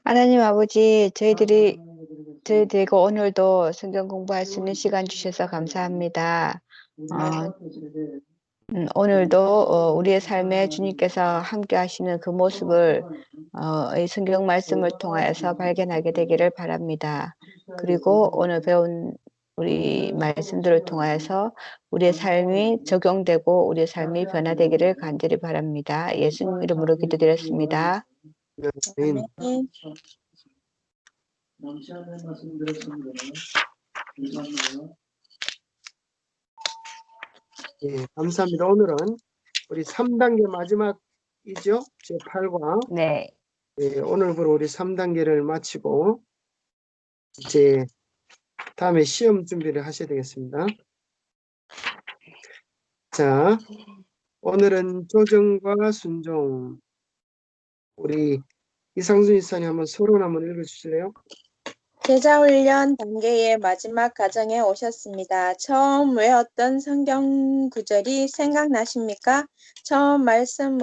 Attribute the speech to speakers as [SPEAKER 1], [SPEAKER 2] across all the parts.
[SPEAKER 1] 하나님 아버지, 저희들과 오늘도 성경 공부할 수 있는 시간 주셔서 감사합니다. 오늘도 우리의 삶에 주님께서 함께 하시는 그 모습을 이 성경 말씀을 통하여서 발견하게 되기를 바랍니다. 그리고 오늘 배운 우리 말씀들을 통하여서 우리의 삶이 적용되고 우리의 삶이 변화되기를 간절히 바랍니다. 예수님 이름으로 기도드렸습니다.
[SPEAKER 2] 아멘. 예, 감사합니다. 오늘은 우리 3단계 마지막이죠. 제8과.
[SPEAKER 1] 네.
[SPEAKER 2] 예, 오늘부로 우리 3단계를 마치고 이제 다음에 시험 준비를 하셔야 되겠습니다. 자, 오늘은 조정과 순종. 우리 이상순 이사님 한번 서론 한번 읽어주실래요?
[SPEAKER 3] 제자훈련 단계의 마지막 과정에 오셨습니다. 처음 외웠던 성경 구절이 생각나십니까? 처음 말씀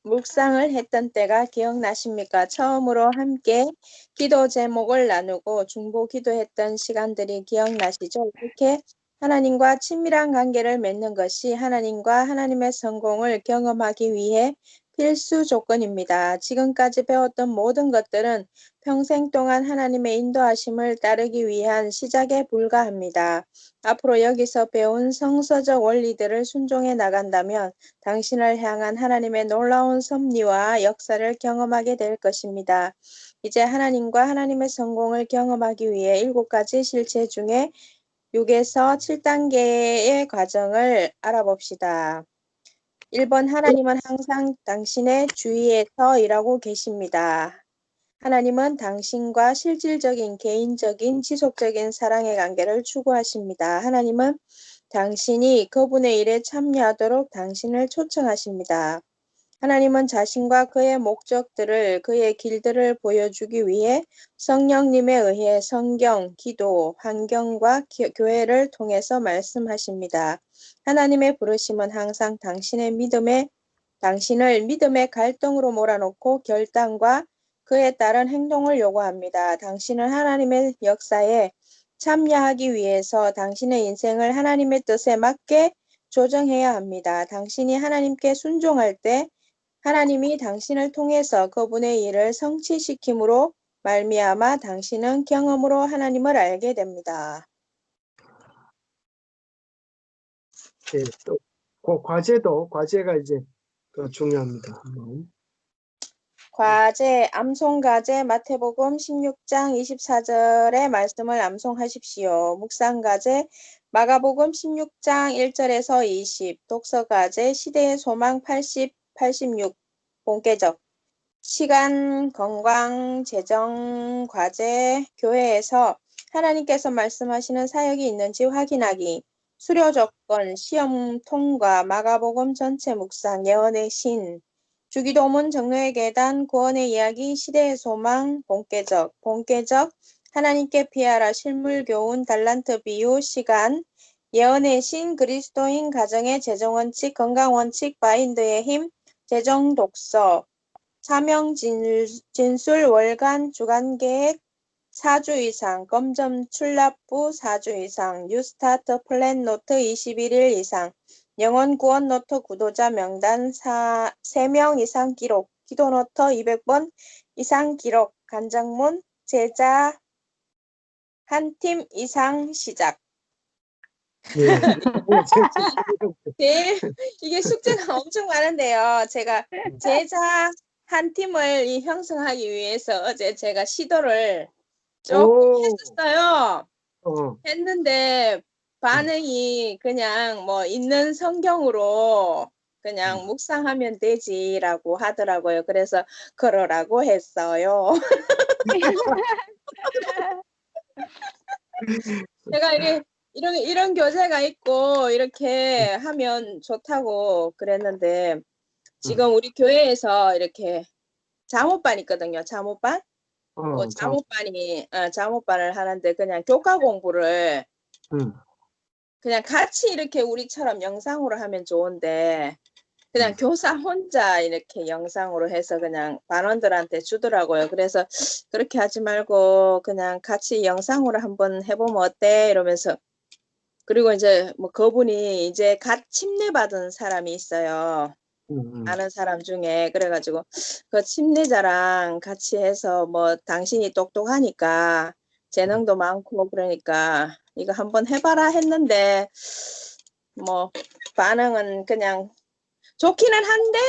[SPEAKER 3] 묵상을 했던 때가 기억나십니까? 처음으로 함께 기도 제목을 나누고 중보 기도했던 시간들이 기억나시죠? 이렇게 하나님과 친밀한 관계를 맺는 것이 하나님과 하나님의 성공을 경험하기 위해 필수 조건입니다. 지금까지 배웠던 모든 것들은 평생 동안 하나님의 인도하심을 따르기 위한 시작에 불과합니다. 앞으로 여기서 배운 성서적 원리들을 순종해 나간다면 당신을 향한 하나님의 놀라운 섭리와 역사를 경험하게 될 것입니다. 이제 하나님과 하나님의 성공을 경험하기 위해 7가지 실체 중에 6에서 7단계의 과정을 알아봅시다. 1번, 하나님은 항상 당신의 주위에서 일하고 계십니다. 하나님은 당신과 실질적인, 개인적인, 지속적인 사랑의 관계를 추구하십니다. 하나님은 당신이 그분의 일에 참여하도록 당신을 초청하십니다. 하나님은 자신과 그의 목적들을, 그의 길들을 보여주기 위해 성령님에 의해 성경, 기도, 환경과 교회를 통해서 말씀하십니다. 하나님의 부르심은 항상 당신을 믿음의 갈등으로 몰아넣고 결단과 그에 따른 행동을 요구합니다. 당신은 하나님의 역사에 참여하기 위해서 당신의 인생을 하나님의 뜻에 맞게 조정해야 합니다. 당신이 하나님께 순종할 때 하나님이 당신을 통해서 그분의 일을 성취시킴으로 말미암아 당신은 경험으로 하나님을 알게 됩니다.
[SPEAKER 2] 네, 또 그 과제가 이제 더 중요합니다.
[SPEAKER 3] 과제, 암송과제 마태복음 16장 24절의 말씀을 암송하십시오. 묵상과제 마가복음 16장 1절에서 20, 독서과제 시대의 소망 80, 86, 본계적 시간, 건강, 재정, 과제, 교회에서 하나님께서 말씀하시는 사역이 있는지 확인하기, 수료 조건, 시험 통과, 마가복음 전체 묵상, 예언의 신, 주기도문, 정로의 계단, 구원의 이야기, 시대의 소망, 본계적, 하나님께 피하라, 실물 교훈, 달란트 비유, 시간, 예언의 신, 그리스도인, 가정의 재정 원칙, 건강 원칙, 마인드의 힘, 재정 독서, 사명 진술, 월간, 주간 계획, 4주 이상, 검점 출납부 4주 이상, 뉴스타트 플랜 노트 21일 이상, 영원 구원 노트 구도자 명단 3명 이상 기록, 기도 노트 200번 이상 기록, 간장문, 제자 한 팀 이상 시작. 네, 이게 숙제가 엄청 많은데요. 제가 제자 한 팀을 형성하기 위해서 어제 제가 시도를 조금 했었어요. 했는데 반응이 그냥 뭐 있는 성경으로 그냥 묵상하면 되지라고 하더라고요. 그래서 그러라고 했어요. 제가 이런 교재가 있고 이렇게 하면 좋다고 그랬는데 지금 우리 교회에서 이렇게 잠옷반 있거든요. 잠옷반. 잠옷반을 하는데 그냥 교과 공부를 그냥 같이 이렇게 우리처럼 영상으로 하면 좋은데 그냥 교사 혼자 이렇게 영상으로 해서 그냥 반원들한테 주더라고요. 그래서 그렇게 하지 말고 그냥 같이 영상으로 한번 해보면 어때? 이러면서 그리고 이제 뭐 그분이 이제 갓 침례받은 사람이 있어요. 아는 사람 중에 그래가지고 그 침례자랑 같이 해서 뭐 당신이 똑똑하니까 재능도 많고 그러니까 이거 한번 해봐라 했는데 뭐 반응은 그냥 좋기는 한데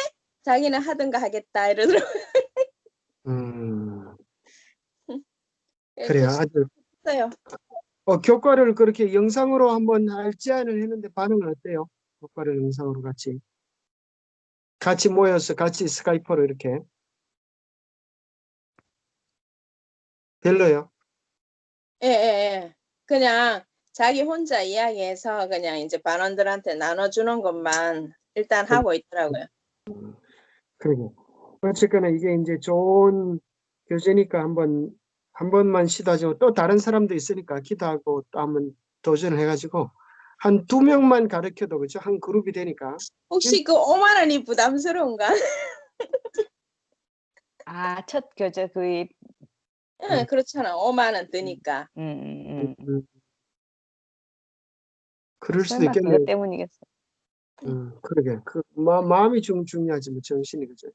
[SPEAKER 3] 자기는 하든가 하겠다 이러더라고요.
[SPEAKER 2] 음,
[SPEAKER 3] 이렇게
[SPEAKER 2] 그래요. 아주
[SPEAKER 3] 했어요.
[SPEAKER 2] 교과를 그렇게 영상으로 한번 할 제안을 했는데 반응은 어때요? 교과를 영상으로 같이 모여서 같이 스카이프로 이렇게 별로요?
[SPEAKER 3] 예, 예, 예. 그냥 자기 혼자 이야기해서 그냥 이제 반원들한테 나눠주는 것만 일단 하고 있더라고요.
[SPEAKER 2] 그리고 어쨌거나 이게 이제 좋은 교재니까 한 번만 시도하지만 또 다른 사람도 있으니까 기도하고 또 한번 도전을 해가지고 한 2명만 가르쳐도 그죠? 한 그룹이 되니까.
[SPEAKER 3] 혹시 그 5만 원이 부담스러운가?
[SPEAKER 1] 아, 첫 교재 구입.
[SPEAKER 3] 예, 그렇잖아. 5만 원 드니까.
[SPEAKER 2] 음, 그럴 수도
[SPEAKER 1] 설마
[SPEAKER 2] 있겠네요.
[SPEAKER 1] 그것 때문이겠어.
[SPEAKER 2] 그러게. 마음이 중요하지, 뭐, 정신이, 그죠?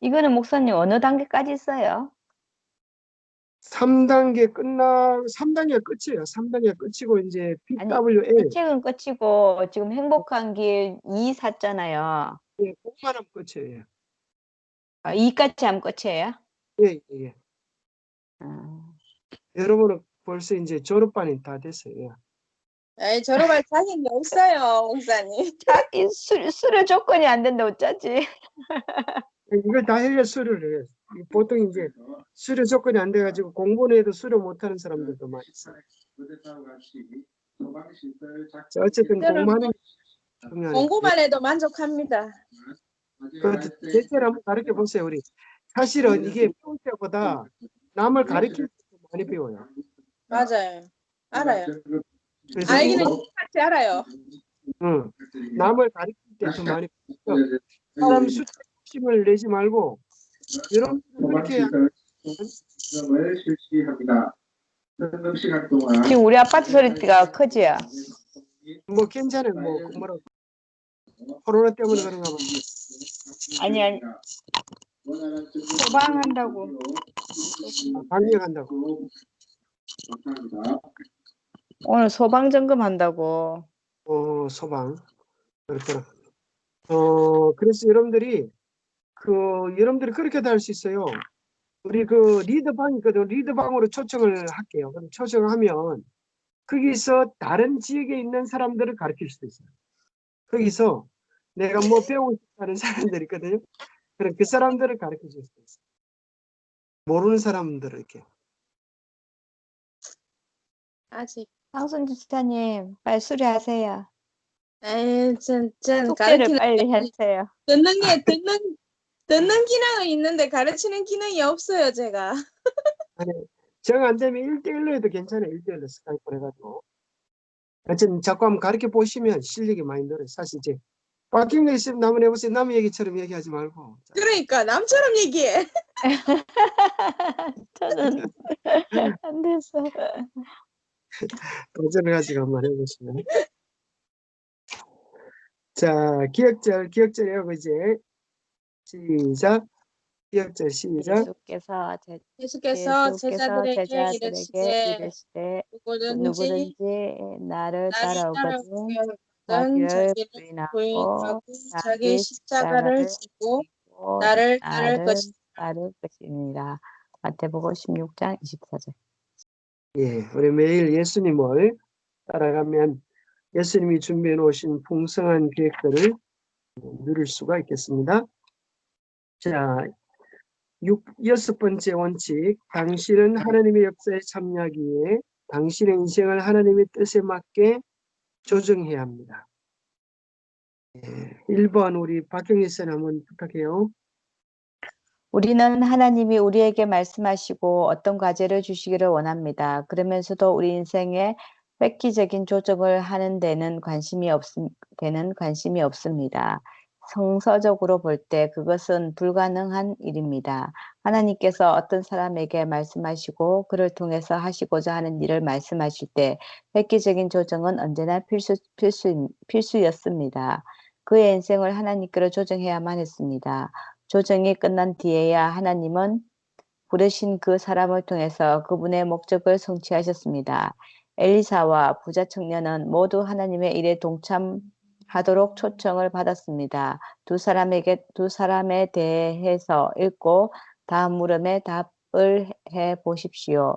[SPEAKER 1] 이거는 목사님 어느 단계까지 있어요?
[SPEAKER 2] 3단계가 끝이에요. 3단계가 끝이고, 이제,
[SPEAKER 1] 아니,
[SPEAKER 2] PWL,
[SPEAKER 1] 이 책은 끝이고 지금 행복한 길 2 샀잖아요.
[SPEAKER 2] 예, 5만 원 끝이에요.
[SPEAKER 1] 2까지 하면 끝이에요?
[SPEAKER 2] 예, 예, 예.
[SPEAKER 1] 아,
[SPEAKER 2] 여러분은 벌써 이제 졸업반이 다 됐어요. 예.
[SPEAKER 3] 에이, 졸업할 자격이 없어요, 목사님.
[SPEAKER 1] 이 수료 조건이 안 된다 어쩌지?
[SPEAKER 2] 이걸 다 해야 수료를 해요. 보통 이제 수료 조건이 안 돼가지고 공부는 해도 수료 못하는 사람들도 많이 있어요. 자, 어쨌든
[SPEAKER 3] 저는
[SPEAKER 2] 공부하는 게 중요하니까.
[SPEAKER 3] 공부만 해도 만족합니다.
[SPEAKER 2] 그 대체를 한번 가르쳐 보세요, 우리. 사실은 이게 배울 때보다 남을 가르칠 때 많이 배워요.
[SPEAKER 3] 맞아요. 알아요.
[SPEAKER 2] 그래서
[SPEAKER 3] 알기는 똑같이 알아요.
[SPEAKER 2] 남을 가르칠 때 더 많이 배워요. 사람 숫자 욕심을 내지 말고 여러분들 그렇게
[SPEAKER 1] 지금 우리 아파트 소리가 크지요?
[SPEAKER 2] 뭐 괜찮아요. 뭐 뭐라고 코로나 때문에 그런가 봐.
[SPEAKER 1] 아니 소방한다고.
[SPEAKER 2] 방역한다고.
[SPEAKER 1] 오늘 소방 점검한다고.
[SPEAKER 2] 소방. 그렇구나. 그래서 여러분들이 그렇게도 할 수 있어요. 우리 그 리더방이 있거든. 리더방으로 초청을 할게요. 그럼 초청하면 거기서 다른 지역에 있는 사람들을 가르칠 수도 있어요. 거기서 내가 뭐 배우고 싶다는 사람들이 있거든요. 그럼 그 사람들을 가르쳐 줄 수도 있어요. 모르는 사람들을 이렇게.
[SPEAKER 3] 아직.
[SPEAKER 1] 황순지 지사님 빨리 수리하세요.
[SPEAKER 3] 에이, 전
[SPEAKER 1] 숙제를
[SPEAKER 3] 가르치는
[SPEAKER 1] 빨리 하세요.
[SPEAKER 3] 듣는 기능은 있는데 가르치는 기능이 없어요, 제가.
[SPEAKER 2] 아니, 정 안 되면 1대1로 해도 괜찮아요. 1대1로 스카이프를 해가지고. 어쨌든 자꾸 한번 가르쳐 보시면 실력이 많이 늘어요. 사실 이제 바뀐 거 있으면 한번 해보세요. 남 얘기처럼 얘기하지 말고.
[SPEAKER 3] 그러니까 남처럼 얘기해.
[SPEAKER 1] 저는 안 됐어.
[SPEAKER 2] 도전을 가지고 한번 해보시면. 자, 기억절 외우고 이제 시작. 기억절 시작.
[SPEAKER 3] 예수께서 제자들에게 이르시되
[SPEAKER 1] 이르시되
[SPEAKER 3] 누구든지
[SPEAKER 1] 나를
[SPEAKER 3] 나를
[SPEAKER 1] 따라오거든
[SPEAKER 3] 따라오거든
[SPEAKER 1] 자기를
[SPEAKER 3] 자기를
[SPEAKER 1] 부인하고
[SPEAKER 3] 자기 십자가를 지고 나를 따를 것이다.
[SPEAKER 1] 따를 것이니라. 마태복음 16장 24절.
[SPEAKER 2] 예, 우리 매일 예수님을 따라가면 예수님이 준비해 놓으신 풍성한 계획들을 누릴 수가 있겠습니다. 자, 6번째 원칙. 당신은 하나님의 역사에 참여하기 위해 당신의 인생을 하나님의 뜻에 맞게 조정해야 합니다. 예, 1번 우리 박경희 쌤 한번 부탁해요.
[SPEAKER 1] 우리는 하나님이 우리에게 말씀하시고 어떤 과제를 주시기를 원합니다. 그러면서도 우리 인생에 획기적인 조정을 하는 데는 관심이 없습니다. 성서적으로 볼 때 그것은 불가능한 일입니다. 하나님께서 어떤 사람에게 말씀하시고 그를 통해서 하시고자 하는 일을 말씀하실 때 획기적인 조정은 언제나 필수였습니다. 그의 인생을 하나님께로 조정해야만 했습니다. 조정이 끝난 뒤에야 하나님은 부르신 그 사람을 통해서 그분의 목적을 성취하셨습니다. 엘리사와 부자 청년은 모두 하나님의 일에 동참하도록 초청을 받았습니다. 두 사람에 대해서 읽고 다음 물음에 답을 해 보십시오.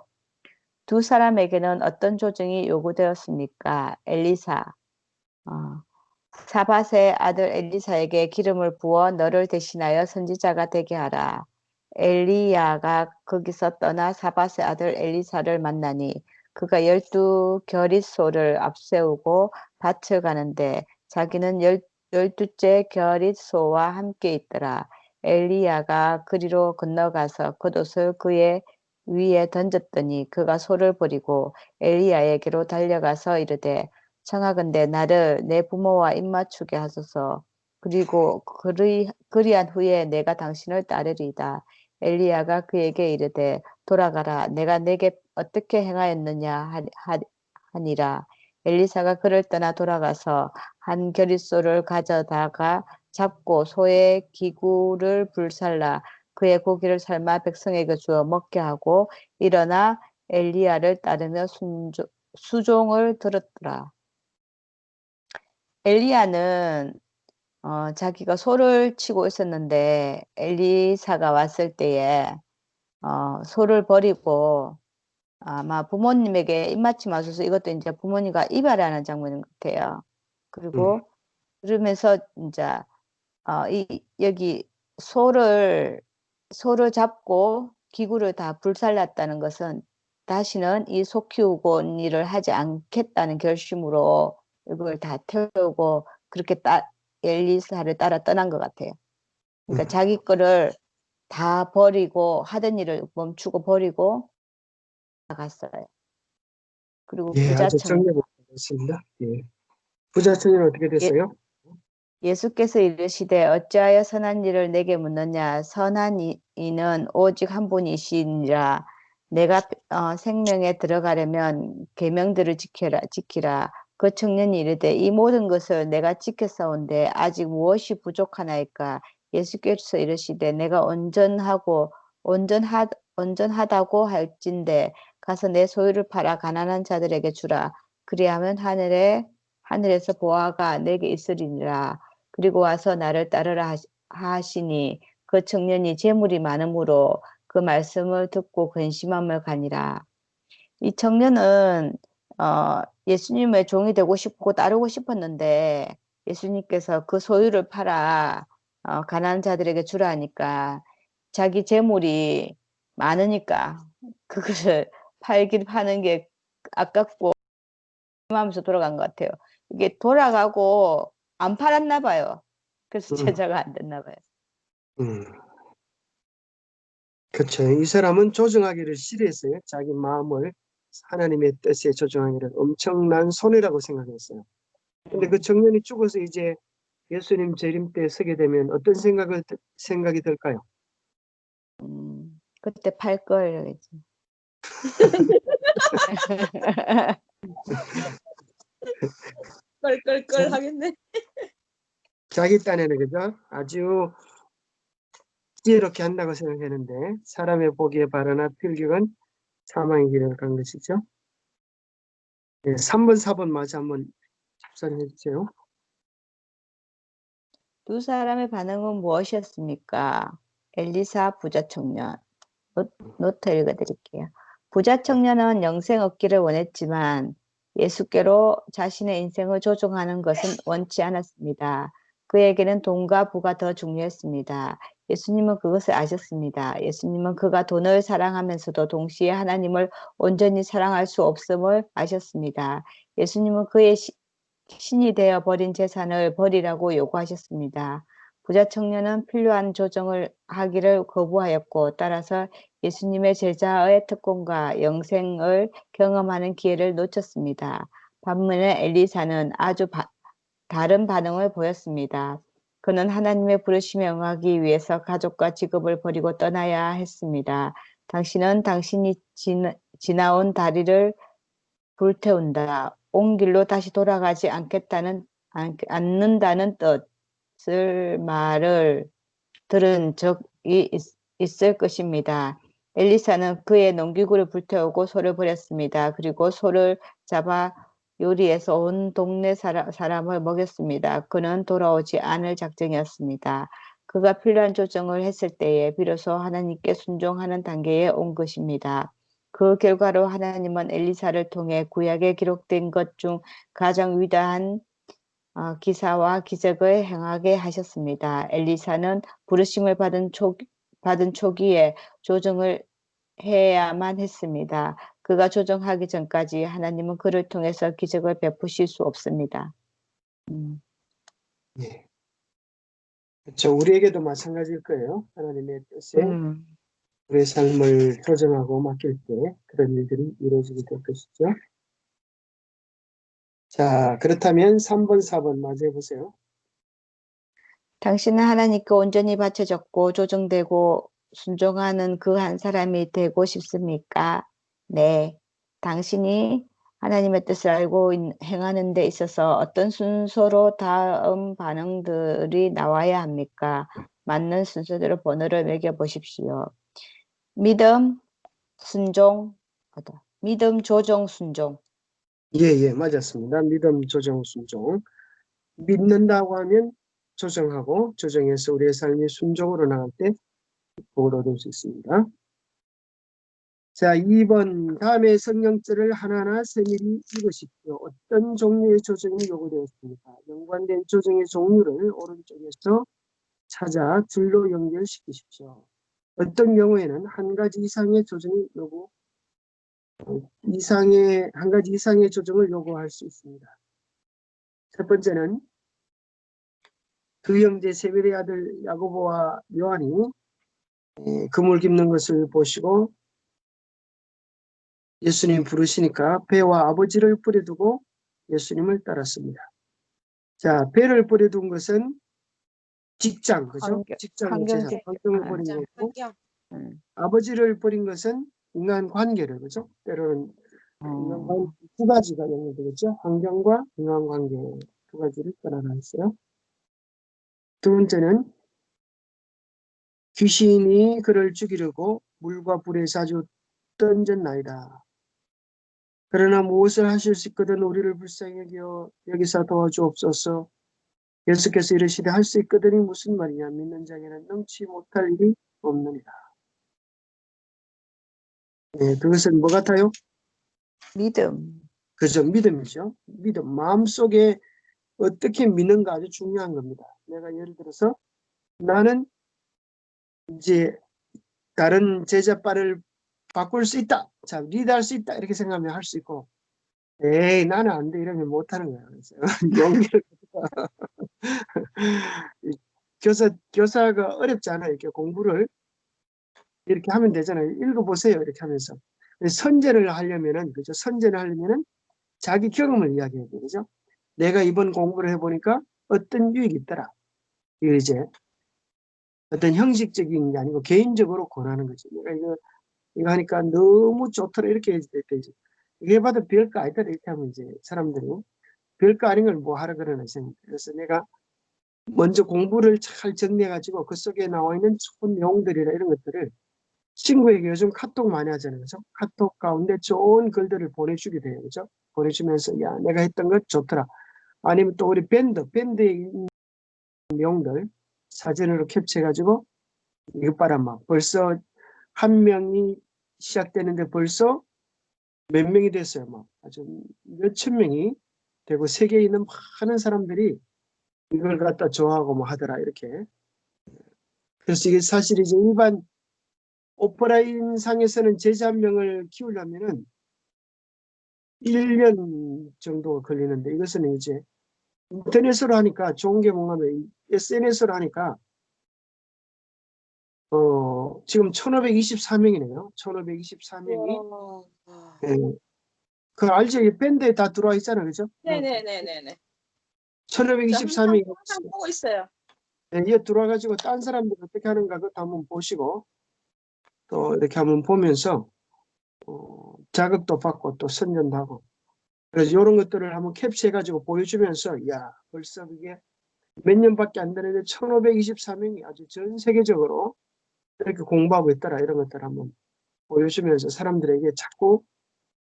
[SPEAKER 1] 두 사람에게는 어떤 조정이 요구되었습니까? 엘리사, 사밧의 아들 엘리사에게 기름을 부어 너를 대신하여 선지자가 되게 하라. 엘리야가 거기서 떠나 사밧의 아들 엘리사를 만나니 그가 12겨릿소를 앞세우고 밭을 가는데 자기는 12째 겨릿소와 함께 있더라. 엘리야가 그리로 건너가서 겉옷을 그의 위에 던졌더니 그가 소를 버리고 엘리야에게로 달려가서 이르되 청하건대 나를 내 부모와 입맞추게 하소서. 그리고 그리한 후에 내가 당신을 따르리이다. 엘리야가 그에게 이르되 돌아가라. 내가 내게 어떻게 행하였느냐 하니라. 엘리사가 그를 떠나 돌아가서 한 겨릿소를 가져다가 잡고 소의 기구를 불살라 그의 고기를 삶아 백성에게 주어 먹게 하고 일어나 엘리야를 따르며 수종을 들었더라. 엘리야는 자기가 소를 치고 있었는데 엘리사가 왔을 때에 소를 버리고 아마 부모님에게 입맞춤하셔서 이것도 이제 부모님과 이별하는 장면인 것 같아요. 그리고 그러면서 이제 여기 소를 잡고 기구를 다 불살랐다는 것은 다시는 이 소 키우고 일을 하지 않겠다는 결심으로 이걸 다 태우고 그렇게 엘리사를 따라 떠난 것 같아요. 그러니까 자기 거를 다 버리고 하던 일을 멈추고 버리고 나갔어요. 그리고
[SPEAKER 2] 예, 아주
[SPEAKER 1] 부자청
[SPEAKER 2] 정리했습니다. 예. 부자 청년 어떻게 됐어요?
[SPEAKER 1] 예수께서 이르시되 어찌하여 선한 일을 내게 묻느냐 선한 이는 오직 한 분이시니라. 내가 생명에 들어가려면 계명들을 지키라. 그 청년이 이르되 이 모든 것을 내가 지켰사온데 아직 무엇이 부족하나이까? 예수께서 이르시되 내가 온전하다고 할진대 가서 내 소유를 팔아 가난한 자들에게 주라. 그리하면 하늘에서 보화가 내게 있으리니라. 그리고 와서 나를 따르라 하시니 그 청년이 재물이 많으므로 그 말씀을 듣고 근심함을 가니라. 이 청년은 예수님의 종이 되고 싶고 따르고 싶었는데 예수님께서 그 소유를 팔아 가난한 자들에게 주라 하니까 자기 재물이 많으니까 그것을 파는 게 아깝고 하면서 돌아간 것 같아요. 이게 돌아가고 안 팔았나 봐요. 그래서 제자가 안 됐나 봐요.
[SPEAKER 2] 그렇죠. 이 사람은 조정하기를 싫어했어요. 자기 마음을 하나님의 뜻에 조정하기를 엄청난 손해라고 생각했어요. 근데 그 청년이 죽어서 이제 예수님 재림 때 서게 되면 어떤 생각이 들까요?
[SPEAKER 1] 그때 팔 걸.
[SPEAKER 3] 껄껄껄 하겠네.
[SPEAKER 2] 자기 딴에는 그죠? 아주 지혜롭게 한다고 생각했는데 사람의 보기에 바르나 필경은 사망의 길을 간 것이죠. 네, 3번, 4번 마저 한번 답변해 주세요.
[SPEAKER 1] 두 사람의 반응은 무엇이었습니까? 엘리사 부자 청년. 노트 읽어드릴게요. 부자 청년은 영생 얻기를 원했지만 예수께로 자신의 인생을 조종하는 것은 원치 않았습니다. 그에게는 돈과 부가 더 중요했습니다. 예수님은 그것을 아셨습니다. 예수님은 그가 돈을 사랑하면서도 동시에 하나님을 온전히 사랑할 수 없음을 아셨습니다. 예수님은 그의 신이 되어 버린 재산을 버리라고 요구하셨습니다. 부자 청년은 필요한 조정을 하기를 거부하였고 따라서 예수님의 제자의 특권과 영생을 경험하는 기회를 놓쳤습니다. 반면에 엘리사는 아주 다른 반응을 보였습니다. 그는 하나님의 부르심에 응하기 위해서 가족과 직업을 버리고 떠나야 했습니다. 당신은 당신이 지나온 다리를 불태운다. 온 길로 다시 돌아가지 않는다는 뜻을 말을 들은 적이 있을 것입니다. 엘리사는 그의 농기구를 불태우고 소를 버렸습니다. 그리고 소를 잡아 요리해서 온 동네 사람을 먹였습니다. 그는 돌아오지 않을 작정이었습니다. 그가 필요한 조정을 했을 때에 비로소 하나님께 순종하는 단계에 온 것입니다. 그 결과로 하나님은 엘리사를 통해 구약에 기록된 것 중 가장 위대한 기사와 기적을 행하게 하셨습니다. 엘리사는 부르심을 받은 초기에 조정을 해야만 했습니다. 그가 조정하기 전까지 하나님은 그를 통해서 기적을 베푸실 수 없습니다.
[SPEAKER 2] 예. 그렇죠. 우리에게도 마찬가지일 거예요. 하나님의 뜻에 우리의 삶을 조정하고 맡길 때 그런 일들이 이루어지게 될 것이죠. 자, 그렇다면 3번, 4번 맞이해 보세요.
[SPEAKER 1] 당신은 하나님께 온전히 바쳐졌고 조정되고 순종하는 그 한 사람이 되고 싶습니까? 네. 당신이 하나님의 뜻을 알고 행하는 데 있어서 어떤 순서로 다음 반응들이 나와야 합니까? 맞는 순서대로 번호를 매겨 보십시오. 믿음, 순종, 믿음, 조정, 순종.
[SPEAKER 2] 예, 맞았습니다. 믿음, 조정, 순종. 믿는다고 하면 조정하고 조정해서 우리의 삶이 순종으로 나갈 때 복을 얻을 수 있습니다. 자, 2번 다음에 성경절을 하나하나 세밀히 읽으십시오. 어떤 종류의 조정이 요구되었습니까? 연관된 조정의 종류를 오른쪽에서 찾아 줄로 연결시키십시오. 어떤 경우에는 한 가지 이상의 조정이 한 가지 이상의 조정을 요구할 수 있습니다. 첫 번째는 두 형제 세벨의 아들 야고보와 요한이 그물 깁는 것을 보시고 예수님 부르시니까 배와 아버지를 버려두고 예수님을 따랐습니다. 자, 배를 버려둔 것은 직장, 그죠? 직장을 제사, 환경을 버린 거고, 아버지를 버린 것은 인간 관계를, 그죠? 때로는 인간 관계 두 가지가 연결되겠죠? 환경과 인간 관계 두 가지를 떠나가 있어요. 두 번째는 귀신이 그를 죽이려고 물과 불에 자주 던졌나이다. 그러나 무엇을 하실 수 있거든 우리를 불쌍히 여기서 도와주옵소서. 예수께서 이르시되 할 수 있거든이 무슨 말이냐. 믿는 자에게는 넘치 못할 일이 없느니라. 네, 그것은 뭐 같아요?
[SPEAKER 1] 믿음.
[SPEAKER 2] 그죠, 믿음이죠. 믿음, 마음속에 어떻게 믿는가 아주 중요한 겁니다. 내가 예를 들어서 나는 이제 다른 제자바를 바꿀 수 있다. 자, 리드할 수 있다. 이렇게 생각하면 할 수 있고, 에이, 나는 안 돼. 이러면 못 하는 거야. 그래서 용기를 교사가 어렵잖아요. 이렇게 공부를 이렇게 하면 되잖아요. 읽어보세요. 이렇게 하면서. 선전을 하려면은, 그죠? 선전을 하려면은 자기 경험을 이야기해야 돼요. 그죠? 내가 이번 공부를 해보니까 어떤 유익이 있더라. 이거 이제 어떤 형식적인 게 아니고 개인적으로 권하는 거죠. 내가 이거 하니까 너무 좋더라. 이렇게 해야 되지. 이게 봐도 별거 아니다. 이렇게 하면 이제 사람들이 별거 아닌 걸 뭐 하라 그러나 생각. 그래서 내가 먼저 공부를 잘 정리해가지고 그 속에 나와 있는 좋은 내용들이나 이런 것들을 친구에게 요즘 카톡 많이 하잖아요. 그죠? 카톡 가운데 좋은 글들을 보내주게 돼요. 그죠? 보내주면서, 야, 내가 했던 것 좋더라. 아니면 또 우리 밴드에 있는 내용들 사진으로 캡처해가지고, 이거 봐라, 막. 벌써 한 명이 시작되는데 벌써 몇 명이 됐어요. 막. 아주 몇천 명이 되고, 세계에 있는 많은 사람들이 이걸 갖다 좋아하고 뭐 하더라, 이렇게. 그래서 이게 사실 이제 일반 오프라인 상에서는 제자 한 명을 키우려면은 1년 정도 걸리는데 이것은 이제 인터넷으로 하니까 좋은 게 뭐냐면 SNS로 하니까 지금 1524명이네요. 1524명이
[SPEAKER 3] 와.
[SPEAKER 2] 그 알죠? 이 밴드에 다 들어와 있잖아요. 그죠?
[SPEAKER 3] 네네네네네. 저 항상
[SPEAKER 2] 1524명이
[SPEAKER 3] 보고 있어요.
[SPEAKER 2] 이에 들어와가지고 딴 사람들 어떻게 하는가 그것도 한번 보시고 또 이렇게 한번 보면서 자극도 받고 또 선전도 하고 그래서 이런 것들을 한번 캡처해가지고 보여주면서 야 벌써 그게 몇 년밖에 안 되는데 1524명이 아주 전 세계적으로 이렇게 공부하고 있더라 이런 것들을 한번 보여주면서 사람들에게 자꾸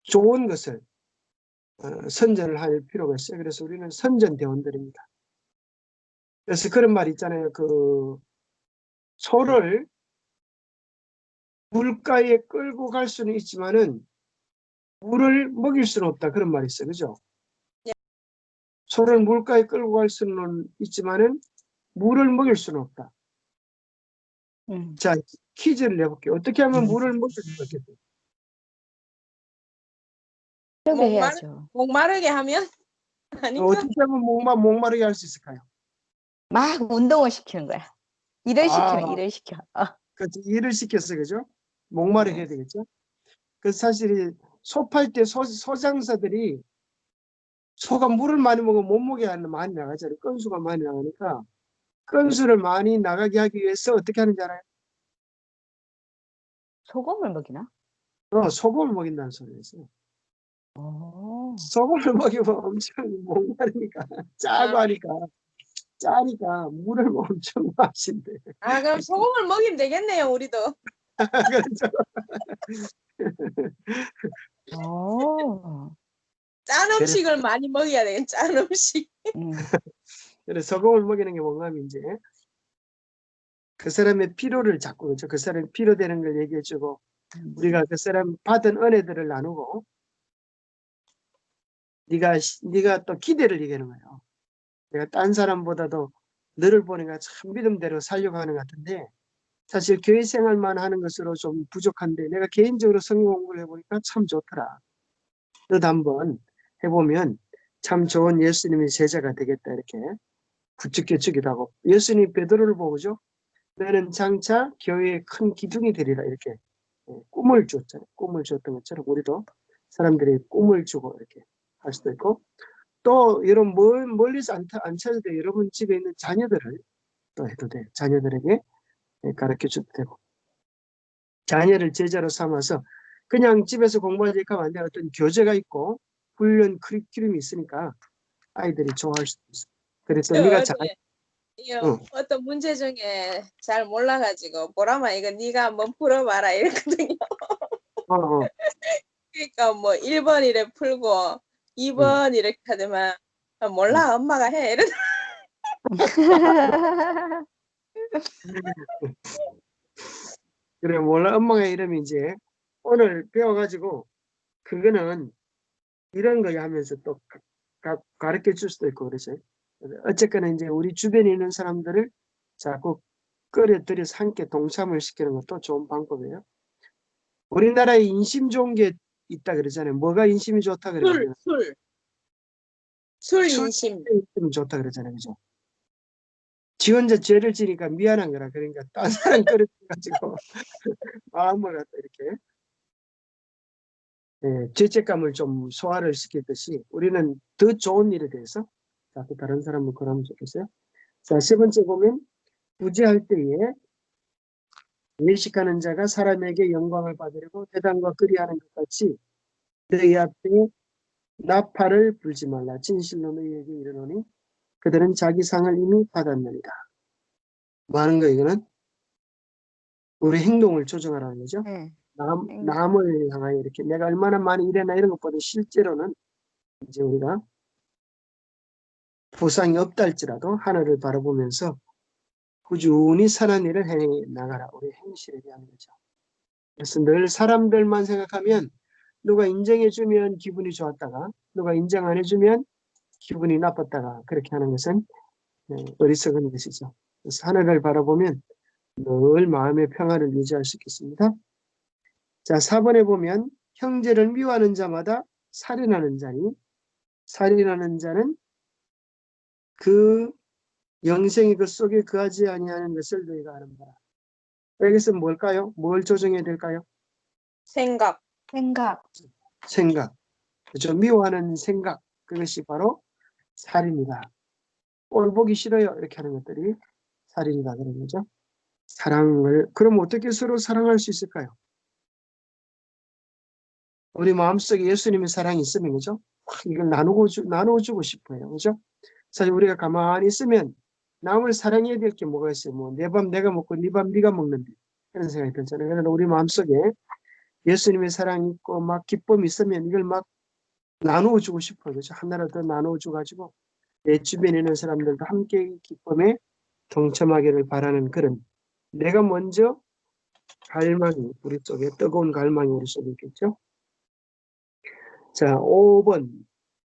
[SPEAKER 2] 좋은 것을 선전을 할 필요가 있어요. 그래서 우리는 선전대원들입니다. 그래서 그런 말 있잖아요. 그 소를 물가에 끌고 갈 수는 있지만은 물을 먹일 수는 없다. 그런 말이 있어요. 그죠?
[SPEAKER 3] 예.
[SPEAKER 2] 소를 물가에 끌고 갈 수는 있지만은 물을 먹일 수는 없다. 자, 퀴즈를 내볼게요. 어떻게 하면 물을 먹일 수가 있겠어요?
[SPEAKER 1] 이렇게
[SPEAKER 3] 목마르,
[SPEAKER 1] 해야죠.
[SPEAKER 3] 목마르게 하면 아닌가?
[SPEAKER 2] 어떻게 하면 목마르게 할 수 있을까요?
[SPEAKER 1] 막 운동을 시키는 거야. 일을
[SPEAKER 2] 아,
[SPEAKER 1] 시키면 일을 시켜.
[SPEAKER 2] 그렇죠. 일을 시켰어요. 그죠? 목마르게 해야 되겠죠? 그래서 사실 소 팔 때 소장사들이 소가 물을 많이 먹으면 몸무게가 많이 나가잖아요. 건수가 많이 나가니까 건수를 많이 나가게 하기 위해서 어떻게 하는지 알아요?
[SPEAKER 1] 소금을 먹이나?
[SPEAKER 2] 소금을 먹인다는 소리였어요.
[SPEAKER 1] 오.
[SPEAKER 2] 소금을 먹이면 엄청 목마르니까 짜고
[SPEAKER 3] 아,
[SPEAKER 2] 하니까 짜니까 물을 엄청 마신대.
[SPEAKER 3] 그럼 소금을 먹이면 되겠네요, 우리도.
[SPEAKER 2] 그렇죠.
[SPEAKER 1] 오.
[SPEAKER 3] 짠
[SPEAKER 2] 그래서,
[SPEAKER 3] 음식을 많이 먹어야 되겠, 짠 음식.
[SPEAKER 1] 음.
[SPEAKER 2] 그래서 소금을 먹이는 게 뭔가 하면 이제 그 사람의 피로를 잡고 그렇죠. 그 사람이 피로되는 걸 얘기해주고 우리가 그 사람 받은 은혜들을 나누고 네가 또 기대를 얘기하는 거예요. 내가 딴 사람보다도 너를 보니까 참 믿음대로 살려고 하는 것 같은데 사실 교회 생활만 하는 것으로 좀 부족한데 내가 개인적으로 성경 공부를 해보니까 참 좋더라. 너도 한번 해보면 참 좋은 예수님의 제자가 되겠다 이렇게 부축해 주기도 하고 예수님 베드로를 보고죠. 너는 장차 교회의 큰 기둥이 되리라 이렇게 꿈을 줬잖아요. 꿈을 줬던 것처럼 우리도 사람들이 꿈을 주고 이렇게 할 수도 있고 또 이런 멀리서 안 찾아도 돼. 여러분 집에 있는 자녀들을 또 해도 돼요. 자녀들에게 가르쳐 줘도 되고 자녀를 제자로 삼아서 그냥 집에서 공부하니까 하면 안 돼. 어떤 교재가 있고 훈련 커리큘럼이 있으니까 아이들이 좋아할 수도 있어. 그래서
[SPEAKER 3] 저
[SPEAKER 2] 네가
[SPEAKER 3] 어제 이거
[SPEAKER 2] 어,
[SPEAKER 3] 어떤 문제 중에 잘 몰라가지고 보라마 이거 네가 한번 풀어봐라 이랬거든요.
[SPEAKER 2] 어, 어,
[SPEAKER 3] 그러니까 뭐 1번 이래 풀고
[SPEAKER 2] 응,
[SPEAKER 3] 2번 이렇게 하더만
[SPEAKER 2] 응.
[SPEAKER 3] 몰라 엄마가 해 이래.
[SPEAKER 2] 그래 몰라 엄마가 이러면 이제 오늘 배워가지고 그거는 이런 거 하면서 또 가르쳐 줄 수도 있고 그러죠. 어쨌거나 이제 우리 주변에 있는 사람들을 자꾸 끌어들여서 함께 동참을 시키는 것도 좋은 방법이에요. 우리나라에 인심 좋은 게 있다 그러잖아요. 뭐가 인심이 좋다 그래요?
[SPEAKER 3] 술,
[SPEAKER 2] 우리는
[SPEAKER 3] 술, 술
[SPEAKER 2] 술
[SPEAKER 3] 인심.
[SPEAKER 2] 인심이 좋다 그러잖아요. 그죠? 지 혼자 죄를 지니까 미안한 거라. 그러니까 딴 사람 끌어들여가지고 마음을 갖다 이렇게 죄책감을 좀 소화를 시키듯이 우리는 더 좋은 일에 대해서 자꾸 다른 사람을 그러면 좋겠어요. 자, 세 번째 보면 부재할 때에 예식하는 자가 사람에게 영광을 받으려고 대단과 그리하는 것 같이 너희 앞에 나팔을 불지 말라. 진실로 너희에게 이르노니 그들은 자기 상을 이미 받았느니라. 뭐 하는 거 이거는? 우리 행동을 조정하라는 거죠.
[SPEAKER 1] 네.
[SPEAKER 2] 남을 향하여 이렇게 내가 얼마나 많이 일해나 이런 것보다 실제로는 이제 우리가 보상이 없다 할지라도 하늘을 바라보면서 꾸준히 선한 일을 해 나가라. 우리 행실에 대한 거죠. 그래서 늘 사람들만 생각하면 누가 인정해주면 기분이 좋았다가 누가 인정 안 해주면 기분이 나빴다가 그렇게 하는 것은 어리석은 것이죠. 그래서 하늘을 바라보면 늘 마음의 평화를 유지할 수 있겠습니다. 자, 4번에 보면 형제를 미워하는 자마다 살인하는 자니 살인하는 자는 그 영생이 그 속에 거하지 아니하는 것을 너희가 아는 바라. 여기서 뭘까요? 뭘 조정해야 될까요?
[SPEAKER 3] 생각.
[SPEAKER 1] 생각.
[SPEAKER 2] 생각. 그렇죠? 미워하는 생각. 그것이 바로 살인이다. 꼴 보기 싫어요. 이렇게 하는 것들이 살인이다. 그런 거죠. 사랑을, 그럼 어떻게 서로 사랑할 수 있을까요? 우리 마음속에 예수님의 사랑이 있으면, 그죠? 이걸 나누어주고 싶어요. 그죠? 사실 우리가 가만히 있으면 남을 사랑해야 될 게 뭐가 있어요? 뭐, 내 밥 내가 먹고 네 밥 네가 먹는데. 그런 생각이 들잖아요. 그러나 우리 마음속에 예수님의 사랑이 있고 막 기쁨이 있으면 이걸 막 나누어주고 싶어요. 그죠? 하나를 더 나누어줘가지고 내 주변에 있는 사람들도 함께 이 기쁨에 동참하기를 바라는 그런 내가 먼저 갈망이 우리 속에 뜨거운 갈망이 우리 속에 있겠죠. 자, 5번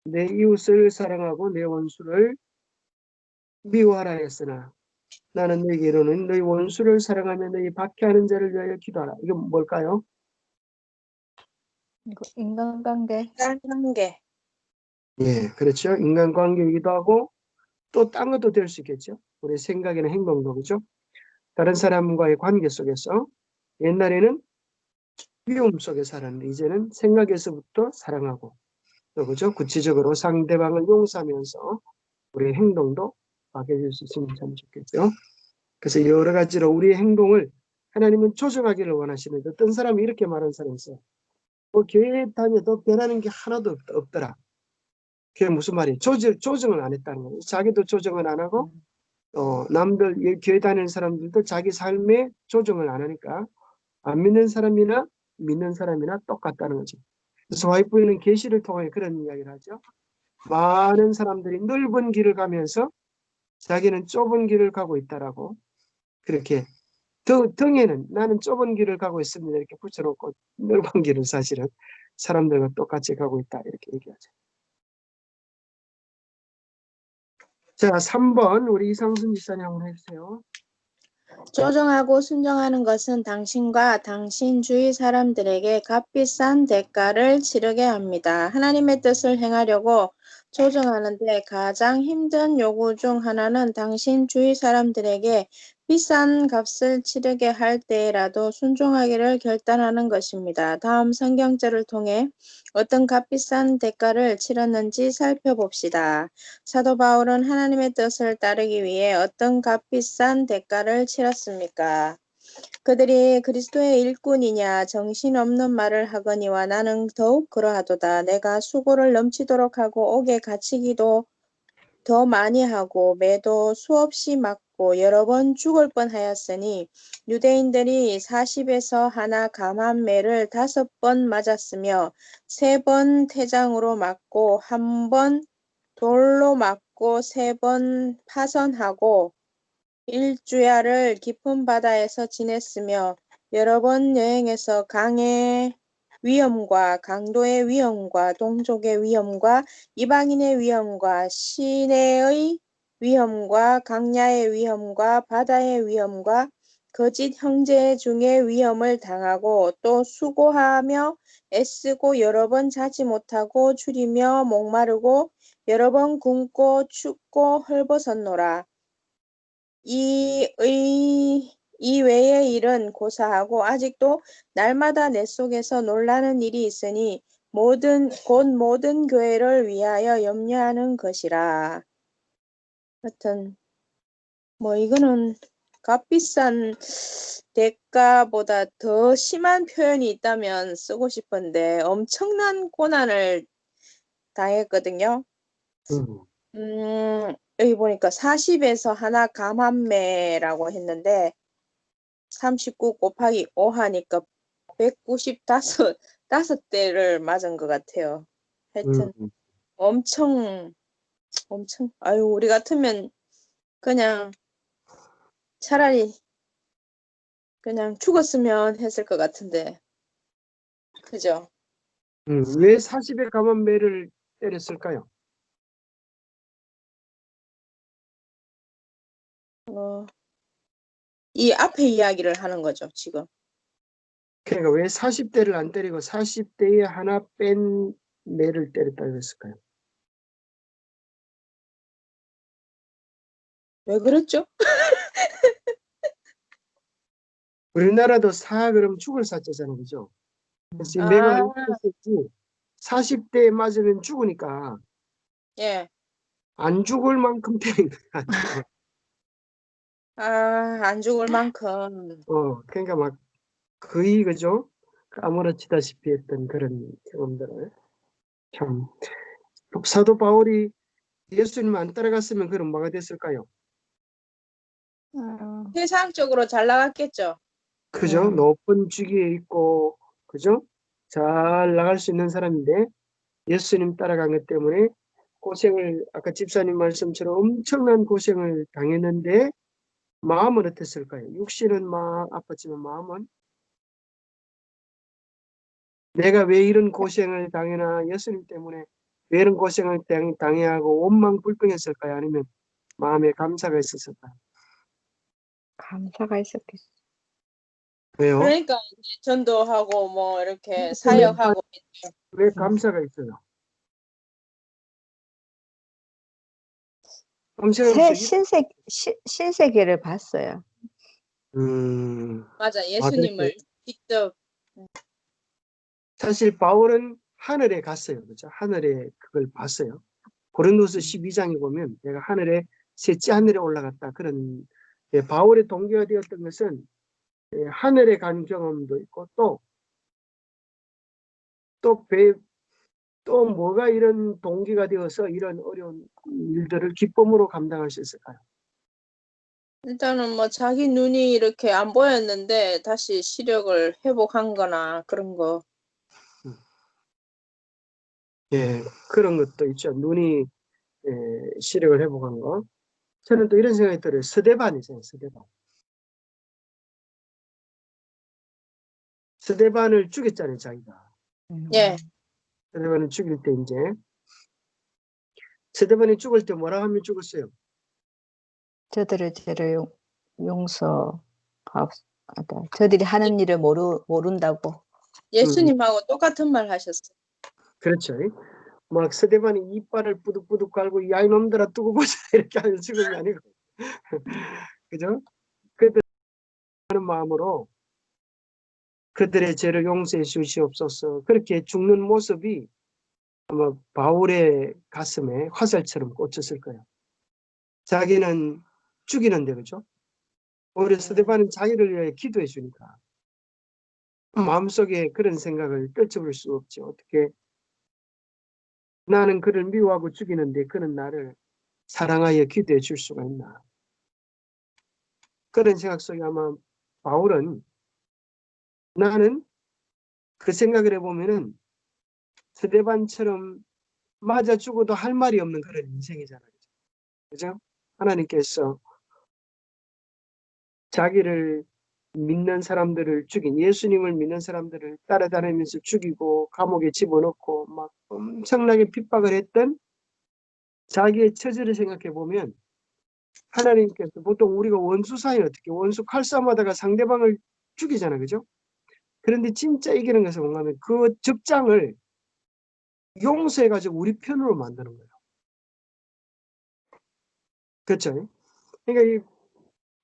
[SPEAKER 2] 내 이웃을 사랑하고 내 원수를 미워하라 했으나 나는 너에게 이르노니 너희 원수를 사랑하며 너희 박해하는 자를 위하여 기도하라. 이건 뭘까요?
[SPEAKER 1] 이거 인간관계.
[SPEAKER 3] 관계.
[SPEAKER 2] 예, 그렇죠. 인간관계이기도 하고 또 딴 것도 될 수 있겠죠. 우리 생각이나 행동도 그죠. 다른 사람과의 관계 속에서 옛날에는 위험 속에 살았는데 이제는 생각에서부터 사랑하고 또 그죠. 구체적으로 상대방을 용서하면서 우리의 행동도 바뀌어질 수 있으면 참 좋겠죠. 그래서 여러 가지로 우리의 행동을 하나님은 조정하기를 원하시는데 어떤 사람이 이렇게 말하는 사람이 있어요. 뭐 교회 다녀도 변하는 게 하나도 없더라. 그게 무슨 말이에요? 조정을 안 했다는 거예요. 자기도 조정을 안 하고 남들 교회 다니는 사람들도 자기 삶에 조정을 안 하니까 안 믿는 사람이나 믿는 사람이나 똑같다는 거죠. 그래서 와이프는 계시를 통해 그런 이야기를 하죠. 많은 사람들이 넓은 길을 가면서 자기는 좁은 길을 가고 있다라고 그렇게 등에는 나는 좁은 길을 가고 있습니다 이렇게 붙여놓고 넓은 길을 사실은 사람들과 똑같이 가고 있다 이렇게 얘기하죠. 자, 3번 우리 이상순 지사님 한번 해주세요.
[SPEAKER 3] 조정하고 순종하는 것은 당신과 당신 주위 사람들에게 값비싼 대가를 치르게 합니다. 하나님의 뜻을 행하려고 조정하는데 가장 힘든 요구 중 하나는 당신 주위 사람들에게 비싼 값을 치르게 할 때라도 순종하기를 결단하는 것입니다. 다음 성경절을 통해 어떤 값비싼 대가를 치렀는지 살펴봅시다. 사도 바울은 하나님의 뜻을 따르기 위해 어떤 값비싼 대가를 치렀습니까? 그들이 그리스도의 일꾼이냐 정신없는 말을 하거니와 나는 더욱 그러하도다. 내가 수고를 넘치도록 하고 옥에 갇히기도 더 많이 하고 매도 수없이 맞고 여러 번 죽을 뻔하였으니 유대인들이 40에서 하나 감한매를 5번 맞았으며 3번 태장으로 맞고 1번 돌로 맞고 3번 파선하고 일주야를 깊은 바다에서 지냈으며 여러 번 여행해서 강의 위험과 강도의 위험과 동족의 위험과 이방인의 위험과 시내의 위험과 강야의 위험과 바다의 위험과 거짓 형제 중의 위험을 당하고 또 수고하며 애쓰고 여러 번 자지 못하고 줄이며 목마르고 여러 번 굶고 춥고 헐벗었노라. 이 외의 일은 고사하고 아직도 날마다 내 속에서 놀라는 일이 있으니 곧 모든 교회를 위하여 염려하는 것이라. 하여튼 뭐 이거는 값비싼 대가보다 더 심한 표현이 있다면 쓰고 싶은데 엄청난 고난을 당했거든요. 여기 보니까 40에서 하나 감한매라고 했는데 39 곱하기 5 하니까 195대를 맞은 것 같아요. 하여튼 엄청 아유 우리 같으면 그냥 차라리 그냥 죽었으면 했을 것 같은데 그죠?
[SPEAKER 2] 왜 40의 감한매를 때렸을까요?
[SPEAKER 3] 이 앞에 이야기를 하는 거죠 지금.
[SPEAKER 2] 그러니까 왜 40대를 안 때리고 40대에 하나 뺀 매를 때렸다고 했을까요?
[SPEAKER 3] 왜 그랬죠?
[SPEAKER 2] 우리나라도 사 그럼 죽을 사자잖아요, 그죠? 그래서 이 내가
[SPEAKER 3] 아,
[SPEAKER 2] 했었지 40대에 맞으면 죽으니까
[SPEAKER 3] 예.
[SPEAKER 2] 안 죽을 만큼 때린 거야. 안 죽을.
[SPEAKER 3] 아, 안 죽을 만큼.
[SPEAKER 2] 그러니까 막 거의 그죠? 까무러치다시피 했던 그런 경험들을 참 사도 바울이 예수님 안 따라갔으면 그럼 뭐가 됐을까요?
[SPEAKER 3] 세상적으로 잘 나갔겠죠?
[SPEAKER 2] 그죠? 높은 직위에 있고 그죠? 잘 나갈 수 있는 사람인데 예수님 따라간 것 때문에 고생을 아까 집사님 말씀처럼 엄청난 고생을 당했는데 마음은 어땠을까요? 육신은 막 아팠지만 마음은 내가 왜 이런 고생을 당해나 예수님 때문에 왜 이런 고생을 당해야 하고 원망불평했을까요? 아니면 마음에 감사가 있었을까요?
[SPEAKER 1] 감사가 있었겠어.
[SPEAKER 2] 왜요?
[SPEAKER 3] 그러니까 이제 전도하고 뭐 이렇게
[SPEAKER 2] 왜,
[SPEAKER 3] 사역하고
[SPEAKER 2] 왜 감사가 있어요? 감사가
[SPEAKER 1] 새
[SPEAKER 2] 없어요?
[SPEAKER 1] 신세계를 봤어요.
[SPEAKER 3] 맞아.
[SPEAKER 2] 맞아요.
[SPEAKER 3] 예수님을 직접
[SPEAKER 2] 사실 바울은 하늘에 갔어요. 그죠? 하늘에 그걸 봤어요. 고린도서 12장에 보면 내가 하늘에 셋째 하늘에 올라갔다. 그런 바울의 동기가 되었던 것은 하늘에 간 경험도 있고 또 배, 또 뭐가 이런 동기가 되어서 이런 어려운 일들을 기쁨으로 감당할 수 있을까요?
[SPEAKER 3] 일단은 뭐 자기 눈이 이렇게 안 보였는데 다시 시력을 회복한 거나 그런 거.
[SPEAKER 2] 예, 그런 것도 있죠. 눈이 시력을 회복한 거. 저는 또 이런 생각이 들어요. 스데반이잖아요. 스데반. 스데반을 죽였잖아요. 자기가.
[SPEAKER 3] 예.
[SPEAKER 2] 스데반을 죽일 때 이제 스데반이 죽을 때 뭐라 하면 죽었어요?
[SPEAKER 1] 저들의 죄를 용서하옵. 저들이 하는 일을 모른다고.
[SPEAKER 3] 예수님하고 똑같은 말 하셨어요.
[SPEAKER 2] 그렇죠. 막 스데반이 이빨을 뿌득뿌득 갈고 야 이놈들아 두고 보자 이렇게 하면 죽은 게 아니고 그죠? 그들 하는 마음으로 그들의 죄를 용서해 주시옵소서 그렇게 죽는 모습이 아마 바울의 가슴에 화살처럼 꽂혔을 거예요. 자기는 죽이는데 그죠? 오히려 스데반은 자기를 위해 기도해 주니까 마음속에 그런 생각을 떨쳐볼 수 없죠. 어떻게 나는 그를 미워하고 죽이는데 그는 나를 사랑하여 기도해 줄 수가 있나. 그런 생각 속에 아마 바울은 나는 그 생각을 해보면은 스데반처럼 맞아 죽어도 할 말이 없는 그런 인생이잖아요. 그죠? 하나님께서 자기를 믿는 사람들을 죽인 예수님을 믿는 사람들을 따라다니면서 죽이고 감옥에 집어넣고 막 엄청나게 핍박을 했던 자기의 처지를 생각해 보면 하나님께서 보통 우리가 원수 사이 어떻게 원수 칼싸움하다가 상대방을 죽이잖아요. 그죠? 그런데 진짜 이기는 것은 뭔가 하면 그 적장을 용서해가지고 우리 편으로 만드는 거예요. 그렇죠? 그러니까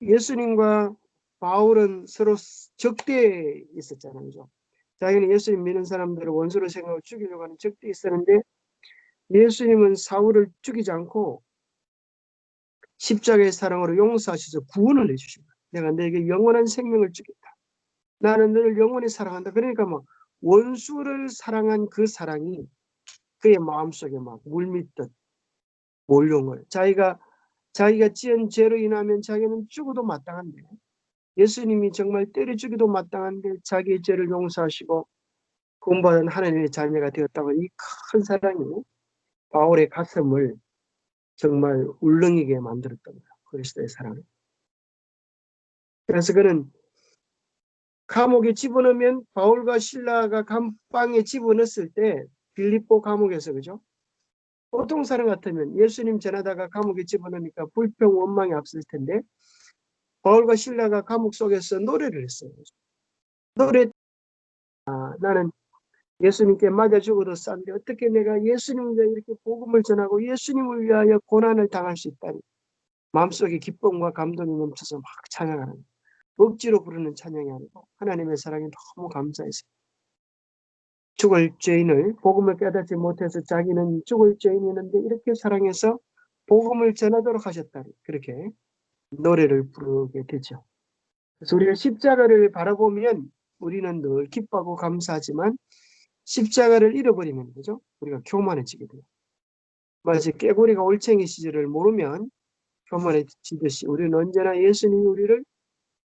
[SPEAKER 2] 예수님과 바울은 서로 적대에 있었잖아요. 그죠? 자기는 예수님 믿는 사람들을 원수로 생각하고 죽이려고 하는 적대에 있었는데 예수님은 사울을 죽이지 않고 십자가의 사랑으로 용서하셔서 구원을 해주신 거예요. 내가 너에게 영원한 생명을 주겠다. 나는 너를 영원히 사랑한다. 그러니까 막 원수를 사랑한 그 사랑이 그의 마음속에 막 물밀듯 몰려온 거예요. 자기가 지은 죄로 인하면 자기는 죽어도 마땅한데 예수님이 정말 때려 죽여도 마땅한데 자기의 죄를 용서하시고 구원받은 하나님의 자녀가 되었다고 이 큰 사랑이 바울의 가슴을 정말 울렁이게 만들었던 거예요. 그리스도의 사랑을. 그래서 그는 감옥에 집어넣으면 바울과 실라가 감방에 집어넣었을 때 빌립보 감옥에서 그죠? 보통 사람 같으면 예수님 전하다가 감옥에 집어넣으니까 불평 원망이 앞설 텐데 바울과 실라가 감옥 속에서 노래를 했어요. 나는 예수님께 맞아 죽어도 싼데 어떻게 내가 예수님과 이렇게 복음을 전하고 예수님을 위하여 고난을 당할 수 있다니 마음속에 기쁨과 감동이 넘쳐서 막 찬양하는 거예요. 억지로 부르는 찬양이 아니고 하나님의 사랑이 너무 감사해서 죽을 죄인을 복음을 깨닫지 못해서 자기는 죽을 죄인이었는데 이렇게 사랑해서 복음을 전하도록 하셨다. 그렇게 노래를 부르게 되죠. 그래서 우리가 십자가를 바라보면 우리는 늘 기뻐하고 감사하지만 십자가를 잃어버리면 그죠? 우리가 교만해지게 돼요. 마치 깨구리가 올챙이 시절을 모르면 교만해지듯이 우리는 언제나 예수님이 우리를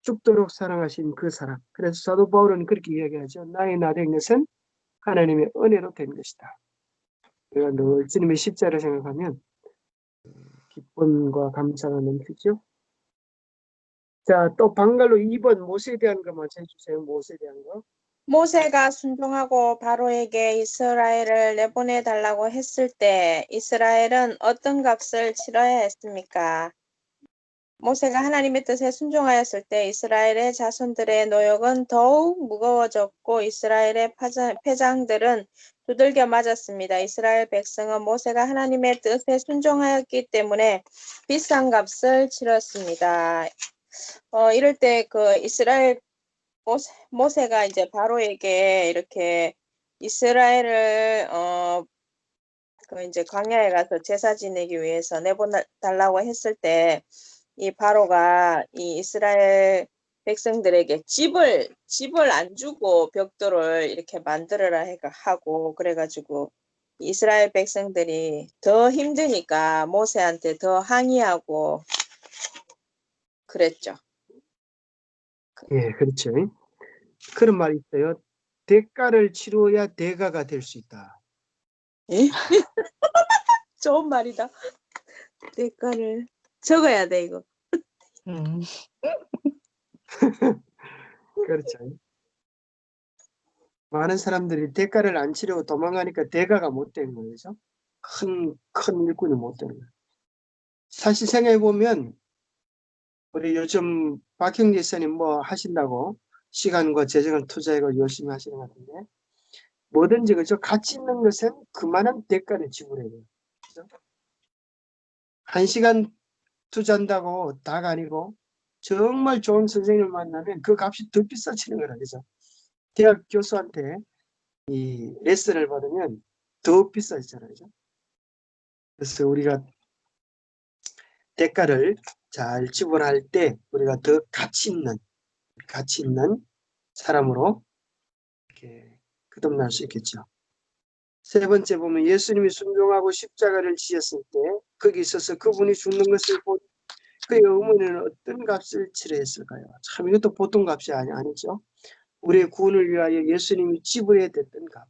[SPEAKER 2] 죽도록 사랑하신 그 사랑. 그래서 사도 바울은 그렇게 이야기하죠. 나의 나 된 것은 하나님의 은혜로 된 것이다. 우리가 늘 주님의 십자를 생각하면 기쁨과 감사가 넘치죠. 자, 또 방갈로 2번 못에 대한 거 마저 해주세요. 못에 대한 거.
[SPEAKER 3] 모세가 순종하고 바로에게 이스라엘을 내보내 달라고 했을 때 이스라엘은 어떤 값을 치러야 했습니까? 모세가 하나님의 뜻에 순종하였을 때 이스라엘의 자손들의 노역은 더욱 무거워졌고 이스라엘의 패장들은 두들겨 맞았습니다. 이스라엘 백성은 모세가 하나님의 뜻에 순종하였기 때문에 비싼 값을 치렀습니다. 이럴 때 그 이스라엘 모세가 이제 바로에게 이렇게 이스라엘을 그 이제 광야에 가서 제사 지내기 위해서 내보달라고 했을 때 이 바로가 이 이스라엘 백성들에게 집을 안 주고 벽돌을 이렇게 만들어라 하고 그래가지고 이스라엘 백성들이 더 힘드니까 모세한테 더 항의하고 그랬죠.
[SPEAKER 2] 예, 그렇죠. 그런 말이 있어요. 대가를 치러야 대가가 될 수 있다.
[SPEAKER 3] 좋은 말이다. 대가를 적어야 돼 이거.
[SPEAKER 2] 그렇죠. 많은 사람들이 대가를 안 치려고 도망가니까 대가가 못 되는 거죠. 큰 일꾼이 못 되는 거예요. 사실 생각해보면 우리 요즘 박형재 선생님 뭐 하신다고 시간과 재정을 투자하고 열심히 하시는 것 같은데 뭐든지 그죠? 가치 있는 것은 그만한 대가를 지불해야 돼요. 그죠? 1시간 투자한다고 다가 아니고 정말 좋은 선생님을 만나면 그 값이 더 비싸지는 거라 그죠? 대학 교수한테 이 레슨을 받으면 더 비싸지잖아요. 그죠? 그래서 우리가 대가를 잘 지불할 때 우리가 더 가치 있는 사람으로 이렇게 거듭날 수 있겠죠. 세 번째 보면 예수님이 순종하고 십자가를 지셨을 때 거기 있어서 그분이 죽는 것을 본 그의 어머니는 어떤 값을 치러했을까요? 참 이것도 보통 값이 아니죠. 우리의 구원을 위하여 예수님이 지불해야 됐던 값.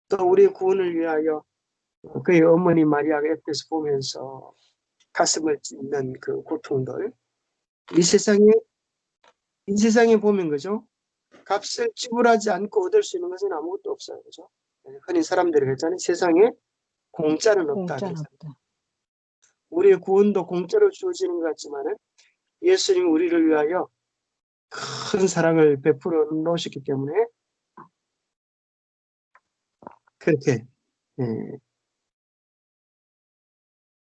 [SPEAKER 2] 또 우리의 구원을 위하여 그의 어머니 마리아가 옆에서 보면서 가슴을 찢는 그 고통들. 이 세상에 보면 그죠? 값을 지불하지 않고 얻을 수 있는 것은 아무것도 없어요. 그죠? 흔히 사람들이 그랬잖아요. 세상에 공짜는 없다.
[SPEAKER 1] 공짜는 없다.
[SPEAKER 2] 우리의 구원도 공짜로 주어지는 것 같지만은 예수님이 우리를 위하여 큰 사랑을 베풀어 놓으셨기 때문에 그렇게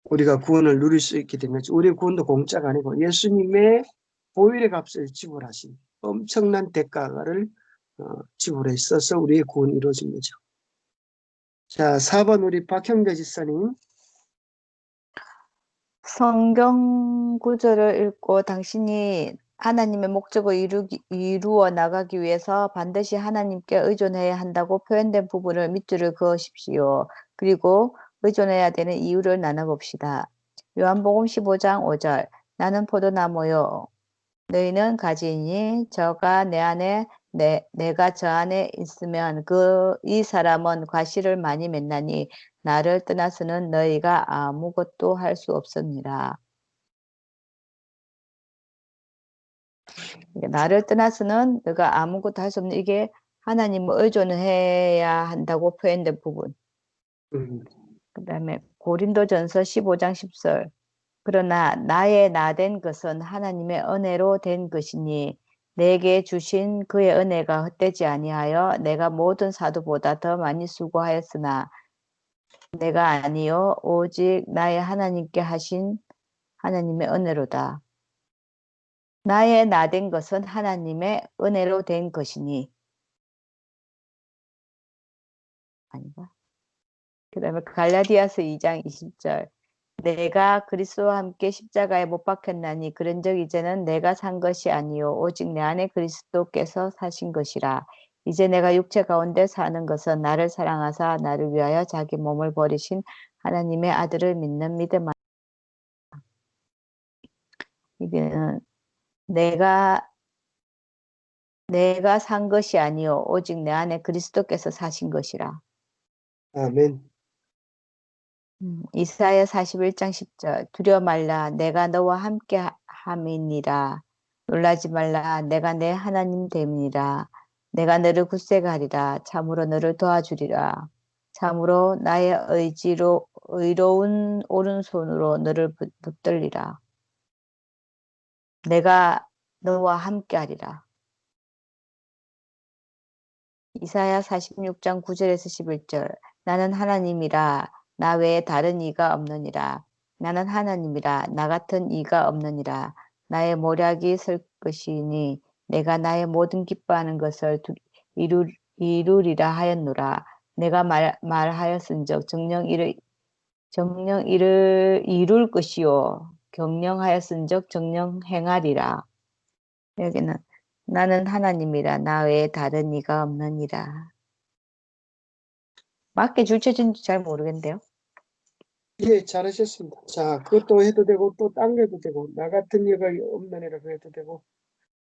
[SPEAKER 2] 우리가 구원을 누릴 수 있게 된 거죠. 우리의 구원도 공짜가 아니고 예수님의 보혈의 값을 지불하신 엄청난 대가를 지불해 있어서 우리의 구원이 이루어진 거죠. 자, 4번 우리 박형재 지사님.
[SPEAKER 1] 성경 구절을 읽고 당신이 하나님의 목적을 이루어 나가기 위해서 반드시 하나님께 의존해야 한다고 표현된 부분을 밑줄을 그으십시오. 그리고 의존해야 되는 이유를 나눠봅시다. 요한복음 15장 5절 나는 포도나무요 너희는 가지이니 저가 내 안에 내가 저 안에 있으면 이 사람은 과실을 많이 맺나니 나를 떠나서는 너희가 아무것도 할 수 없습니다. 나를 떠나서는 너가 아무것도 할 수 없는 이게 하나님을 의존해야 한다고 표현된 부분. 그 다음에 고린도전서 15장 10절 그러나 나의 나 된 것은 하나님의 은혜로 된 것이니 내게 주신 그의 은혜가 헛되지 아니하여 내가 모든 사도보다 더 많이 수고하였으나 내가 아니요 오직 나의 하나님께 하신 하나님의 은혜로다. 나의 나 된 것은 하나님의 은혜로 된 것이니. 아닌가? 그 다음에 갈라디아서 2장 20절. 내가 그리스도와 함께 십자가에 못 박혔나니 그런즉 이제는 내가 산 것이 아니요 오직 내 안에 그리스도께서 사신 것이라. 이제 내가 육체 가운데 사는 것은 나를 사랑하사 나를 위하여 자기 몸을 버리신 하나님의 아들을 믿는 믿음. 이게는 내가 산 것이 아니요 오직 내 안에 그리스도께서 사신 것이라.
[SPEAKER 2] 아멘.
[SPEAKER 1] 이사야 41장 10절. 두려워 말라 내가 너와 함께 함이니라. 놀라지 말라 내가 내 하나님 됨이니라. 내가 너를 굳세게 하리라. 참으로 너를 도와주리라. 참으로 나의 의지로 의로운 오른손으로 너를 붙들리라. 내가 너와 함께 하리라. 이사야 46장 9절에서 11절. 나는 하나님이라 나 외에 다른 이가 없느니라. 나는 하나님이라 나 같은 이가 없느니라. 나의 모략이 설 것이니 내가 나의 모든 기뻐하는 것을 이루리라 하였노라. 내가 말하였은즉 정령 이룰 것이요 경영하였은즉 정령 행하리라. 여기는 나는 하나님이라 나 외에 다른 이가 없느니라. 맞게 줄쳐진지 잘 모르겠는데요.
[SPEAKER 2] 예, 잘하셨습니다. 자, 그것도 해도 되고 또 딴 거 해도 되고 나 같은 이가 없느니라고 해도 되고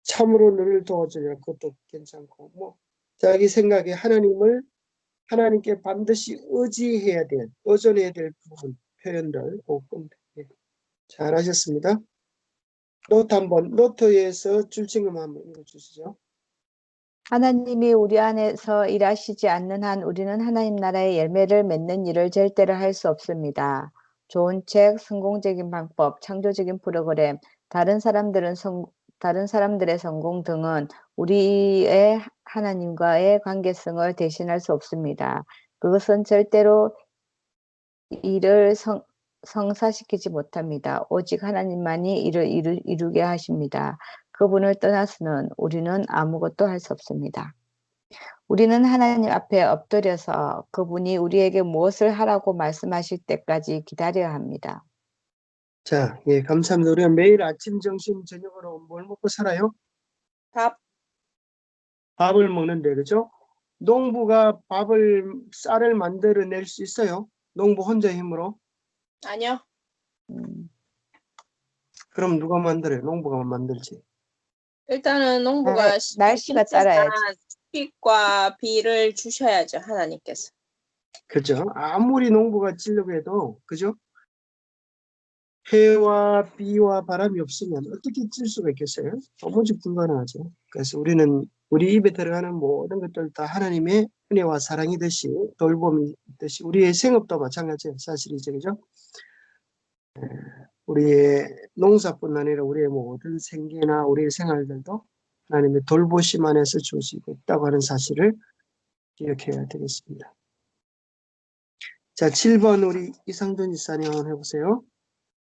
[SPEAKER 2] 참으로 너를 도와주리라 그것도 괜찮고 뭐 자기 생각에 하나님께 반드시 의존해야 될 부분 표현들 꼭 예, 잘하셨습니다. 노트에서 줄침금 한번 읽어주시죠.
[SPEAKER 1] 하나님이 우리 안에서 일하시지 않는 한 우리는 하나님 나라의 열매를 맺는 일을 절대로 할 수 없습니다. 좋은 책, 성공적인 방법, 창조적인 프로그램, 다른 사람들의 성공 등은 우리의 하나님과의 관계성을 대신할 수 없습니다. 그것은 절대로 일을 성사시키지 못합니다. 오직 하나님만이 이를 이루게 하십니다. 그분을 떠나서는 우리는 아무것도 할 수 없습니다. 우리는 하나님 앞에 엎드려서 그분이 우리에게 무엇을 하라고 말씀하실 때까지 기다려야 합니다.
[SPEAKER 2] 자, 예, 감사합니다. 우리가 매일 아침, 점심, 저녁으로 뭘 먹고 살아요? 밥을 먹는데, 그죠? 농부가 쌀을 만들어낼 수 있어요? 농부 혼자 힘으로?
[SPEAKER 3] 아니요.
[SPEAKER 2] 그럼 누가 만들어요? 농부가 만들지.
[SPEAKER 3] 일단은 농부가
[SPEAKER 1] 날씨가 따라야지.
[SPEAKER 3] 햇빛과 비를 주셔야죠. 하나님께서.
[SPEAKER 2] 그죠? 아무리 농부가 지려고 해도, 그죠? 해와 비와 바람이 없으면 어떻게 찔 수가 있겠어요? 도무지 불가능하죠. 그래서 우리는 우리 입에 들어가는 모든 것들 다 하나님의 은혜와 사랑이듯이 돌봄이 있듯이 우리의 생업도 마찬가지예요. 사실이죠. 그죠? 우리의 농사뿐 아니라 우리의 모든 생계나 우리의 생활들도 하나님의 돌보심 안에서 주시고 있다고 하는 사실을 기억해야 되겠습니다. 자, 7번 우리 이상돈 지사님 한번 해보세요.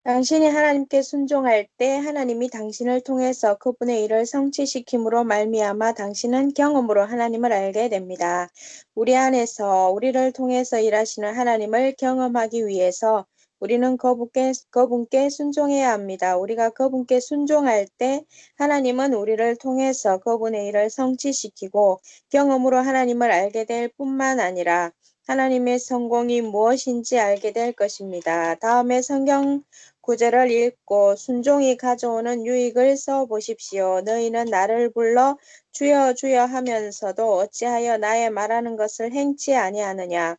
[SPEAKER 3] 당신이 하나님께 순종할 때 하나님이 당신을 통해서 그분의 일을 성취시킴으로 말미암아 당신은 경험으로 하나님을 알게 됩니다. 우리 안에서 우리를 통해서 일하시는 하나님을 경험하기 위해서 우리는 그분께 순종해야 합니다. 우리가 그분께 순종할 때 하나님은 우리를 통해서 그분의 일을 성취시키고 경험으로 하나님을 알게 될 뿐만 아니라 하나님의 성공이 무엇인지 알게 될 것입니다. 다음에 성경 구절을 읽고 순종이 가져오는 유익을 써보십시오. 너희는 나를 불러 주여 주여 하면서도 어찌하여 나의 말하는 것을 행치 아니하느냐.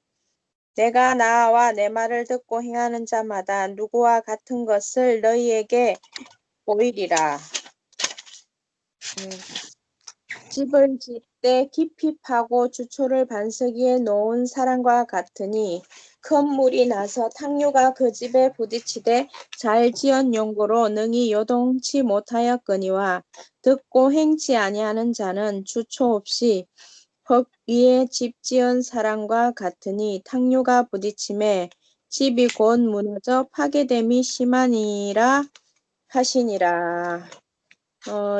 [SPEAKER 3] 내가 나와 내 말을 듣고 행하는 자마다 누구와 같은 것을 너희에게 보이리라. 집을 짓 때 깊이 파고 주초를 반석 위에 놓은 사람과 같으니 큰 물이 나서 탕류가 그 집에 부딪히되 잘 지은 용고로 능히 요동치 못하였거니와 듣고 행치 아니하는 자는 주초 없이 흙 위에 집 지은 사람과 같으니 탕류가 부딪힘에 집이 곧 무너져 파괴됨이 심하니라. 하시니라.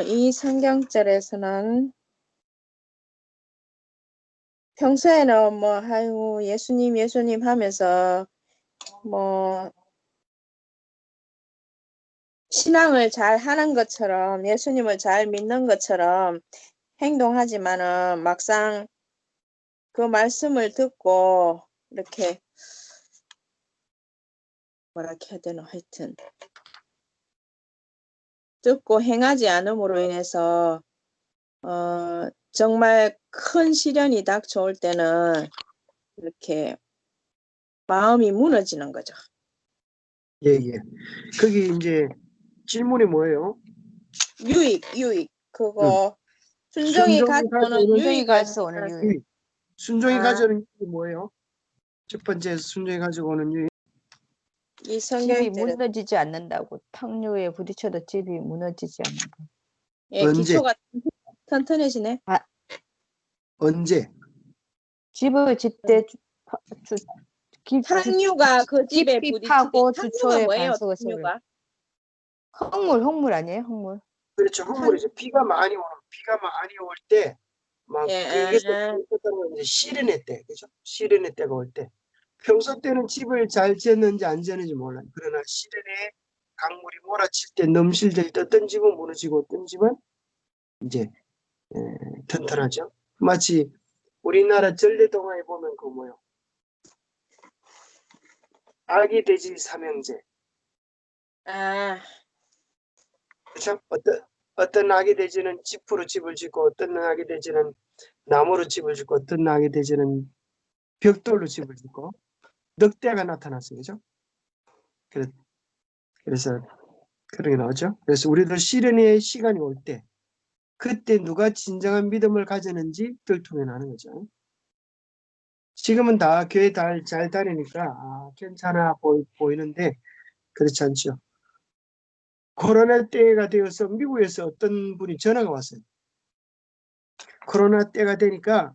[SPEAKER 3] 이 성경절에서는 평소에는 뭐 아유 예수님 하면서 뭐 신앙을 잘 하는 것처럼 예수님을 잘 믿는 것처럼 행동하지만은 막상 그 말씀을 듣고 이렇게 뭐라 해야 되나 하여튼 듣고 행하지 않음으로 인해서 정말 큰 시련이 닥쳐올 때는 이렇게 마음이 무너지는 거죠.
[SPEAKER 2] 예, 예. 거기 이제 질문이 뭐예요?
[SPEAKER 3] 유익 그거 순종이
[SPEAKER 2] 순종이
[SPEAKER 3] 가져오는
[SPEAKER 2] 가져오는
[SPEAKER 1] 순종이
[SPEAKER 3] 유익을
[SPEAKER 1] 가져오는 유익.
[SPEAKER 2] 유익. 순종이
[SPEAKER 3] 아.
[SPEAKER 2] 가져오는 유익이 뭐예요? 첫 번째 순종이 가져오는 유익.
[SPEAKER 3] 이
[SPEAKER 1] 집이
[SPEAKER 3] 성경들은
[SPEAKER 1] 무너지지 않는다고. 탕류에 부딪혀도 집이 무너지지 않는다.
[SPEAKER 3] 예,
[SPEAKER 2] 언제?
[SPEAKER 3] 기초가 튼튼해지네.
[SPEAKER 2] 언제?
[SPEAKER 1] 집을 짓때
[SPEAKER 3] 탕류가 그 집에
[SPEAKER 1] 깊이
[SPEAKER 3] 부딪히게.
[SPEAKER 1] 파고
[SPEAKER 3] 탕류가
[SPEAKER 1] 주초에
[SPEAKER 3] 뭐예요?
[SPEAKER 1] 반석을 세우려.
[SPEAKER 3] 탕류가?
[SPEAKER 1] 흙물 아니에요? 흙물.
[SPEAKER 2] 그렇죠. 흙물이죠. 비가 많이 올 때, 막,
[SPEAKER 3] 예,
[SPEAKER 2] 그게서 이제 시련의 때, 그죠? 시련의 때가 올 때. 평소 때는 집을 잘 지었는지 안 지었는지 몰라요. 그러나 시련에 강물이 몰아칠 때 넘실될 때 어떤 집은 무너지고 어떤 집은 이제 튼튼하죠. 마치 우리나라 전래동화에 보면 그 뭐요? 아기 돼지 삼형제.
[SPEAKER 3] 아,
[SPEAKER 2] 그렇죠? 어떤 아기 돼지는 짚으로 집을 짓고 어떤 아기 돼지는 나무로 집을 짓고 어떤 아기 돼지는 벽돌로 집을 짓고 늑대가 나타났어요. 그죠? 그래서 그런 게 나오죠. 그래서 우리들 시련의 시간이 올 때 그때 누가 진정한 믿음을 가졌는지 들통이 나는 거죠. 지금은 다 교회 잘 다니니까 괜찮아 보이는데 그렇지 않죠. 코로나 때가 되어서 미국에서 어떤 분이 전화가 왔어요. 코로나 때가 되니까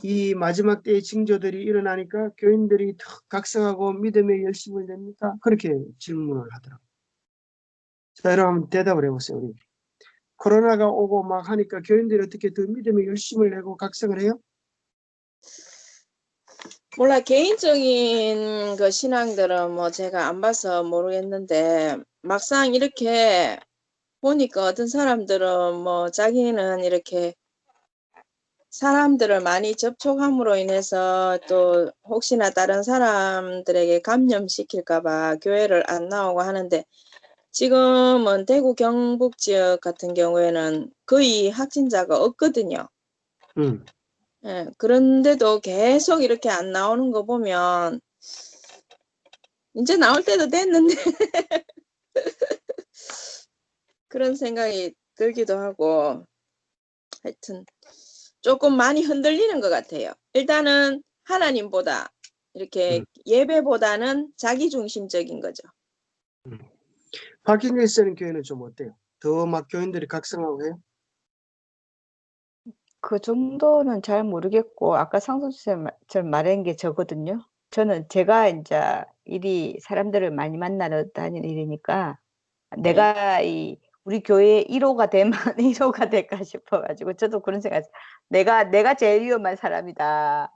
[SPEAKER 2] 이 마지막 때의 징조들이 일어나니까 교인들이 더 각성하고 믿음에 열심을 냅니까? 그렇게 질문을 하더라고요. 자, 여러분 대답을 해보세요. 우리. 코로나가 오고 막 하니까 교인들이 어떻게 더 믿음에 열심을 내고 각성을 해요?
[SPEAKER 3] 몰라. 개인적인 그 신앙들은 뭐 제가 안 봐서 모르겠는데 막상 이렇게 보니까 어떤 사람들은 뭐 자기는 이렇게 사람들을 많이 접촉함으로 인해서 또 혹시나 다른 사람들에게 감염시킬까 봐 교회를 안 나오고 하는데 지금은 대구 경북 지역 같은 경우에는 거의 확진자가 없거든요. 예, 그런데도 계속 이렇게 안 나오는 거 보면 이제 나올 때도 됐는데 그런 생각이 들기도 하고 하여튼 조금 많이 흔들리는 것 같아요. 일단은 하나님보다 이렇게 예배보다는 자기중심적인 거죠.
[SPEAKER 2] 파킹리스는 교회는 좀 어때요? 더 막 교인들이 각성하고 해요?
[SPEAKER 1] 그 정도는 잘 모르겠고 아까 상선쌤 말한 게 저거든요. 저는 제가 이제 일이 사람들을 많이 만나러 다니는 일이니까 내가 이 우리 교회 1호가 되면 1호가 될까 싶어가지고 저도 그런 생각. 내가 제일 위험한 사람이다.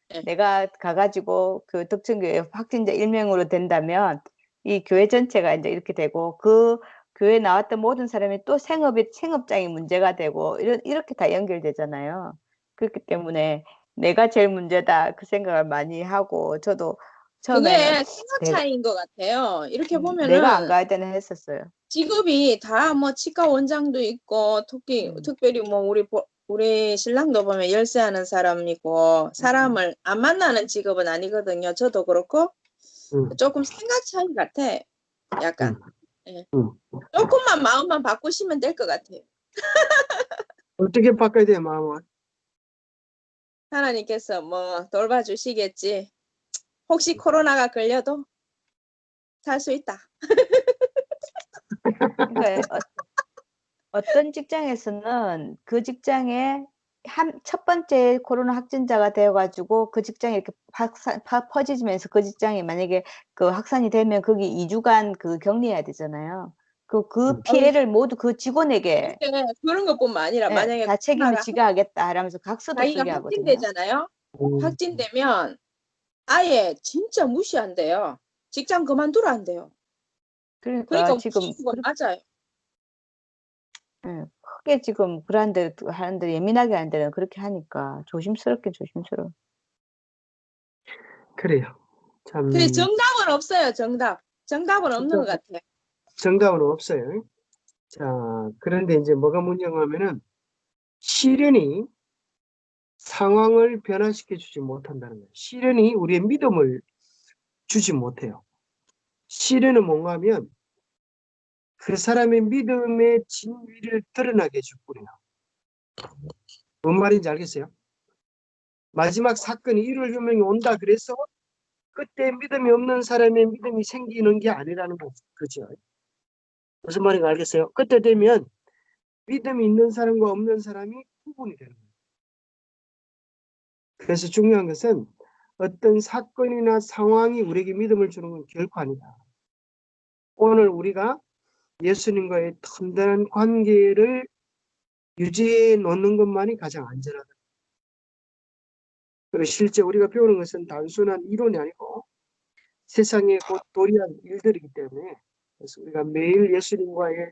[SPEAKER 3] 네.
[SPEAKER 1] 내가 가가지고 그 덕천교회 확진자 1명으로 된다면 이 교회 전체가 이제 이렇게 되고 그 교회 나왔던 모든 사람이 또 생업장이 문제가 되고 이렇게 다 연결되잖아요. 그렇기 때문에 내가 제일 문제다 그 생각을 많이 하고 저도 처음에는
[SPEAKER 3] 그게 생각 차이인 것 같아요. 이렇게
[SPEAKER 1] 내가 안
[SPEAKER 3] 보면은
[SPEAKER 1] 가야 되나 했었어요.
[SPEAKER 3] 직업이 다 뭐 치과 원장도 있고 특별히 뭐 우리 신랑도 보면 열쇠하는 사람이고 사람을 안 만나는 직업은 아니거든요. 저도 그렇고 조금 생각 차이 같아. 약간. 예. 조금만 마음만 바꾸시면 될 것 같아요.
[SPEAKER 2] 어떻게 바꿔야 돼요, 마음을?
[SPEAKER 3] 하나님께서 뭐 돌봐주시겠지. 혹시 코로나가 걸려도 살 수 있다.
[SPEAKER 1] 그러니까 어떤 직장에서는 그 직장에 첫 번째 코로나 확진자가 되어가지고 그 직장에 이렇게 퍼지면서 그 직장이 만약에 그 확산이 되면 거기 2주간 그 격리해야 되잖아요. 그 피해를 모두 그 직원에게
[SPEAKER 3] 근데 그런 것뿐만 아니라
[SPEAKER 1] 예,
[SPEAKER 3] 만약에
[SPEAKER 1] 다 책임을
[SPEAKER 3] 코로나가
[SPEAKER 1] 지가 하겠다 하면서 각서도
[SPEAKER 3] 자기가
[SPEAKER 1] 쓰게 하거든요.
[SPEAKER 3] 확진되잖아요. 확진되면 아예 진짜 무시한대요. 직장 그만두라 한대요.
[SPEAKER 1] 그러니까
[SPEAKER 3] 그러니까
[SPEAKER 1] 지금
[SPEAKER 3] 그건 맞아요.
[SPEAKER 1] 크게 지금 그런데 하는데 예민하게 하는 데는 그렇게 하니까 조심스럽게.
[SPEAKER 2] 그래요. 참
[SPEAKER 3] 근데 정답은 없어요. 정답은 없는 것 같아.
[SPEAKER 2] 정답은 없어요. 자, 그런데 이제 뭐가 문제가 하면은 시련이 상황을 변화시켜 주지 못한다는 거예요. 시련이 우리의 믿음을 주지 못해요. 시련은 뭔가 하면 그 사람의 믿음의 진위를 드러나게 해줄 뿐이에요. 뭔 말인지 알겠어요? 마지막 사건이 1월 유명이 온다 그래서 그때 믿음이 없는 사람의 믿음이 생기는 게 아니라는 거죠. 그죠? 무슨 말인지 알겠어요? 그때 되면 믿음이 있는 사람과 없는 사람이 구분이 되는 거예요. 그래서 중요한 것은 어떤 사건이나 상황이 우리에게 믿음을 주는 건 결코 아니다. 오늘 우리가 예수님과의 튼튼한 관계를 유지해 놓는 것만이 가장 안전하다. 그리고 실제 우리가 배우는 것은 단순한 이론이 아니고 세상의 곧 도리한 일들이기 때문에 그래서 우리가 매일 예수님과의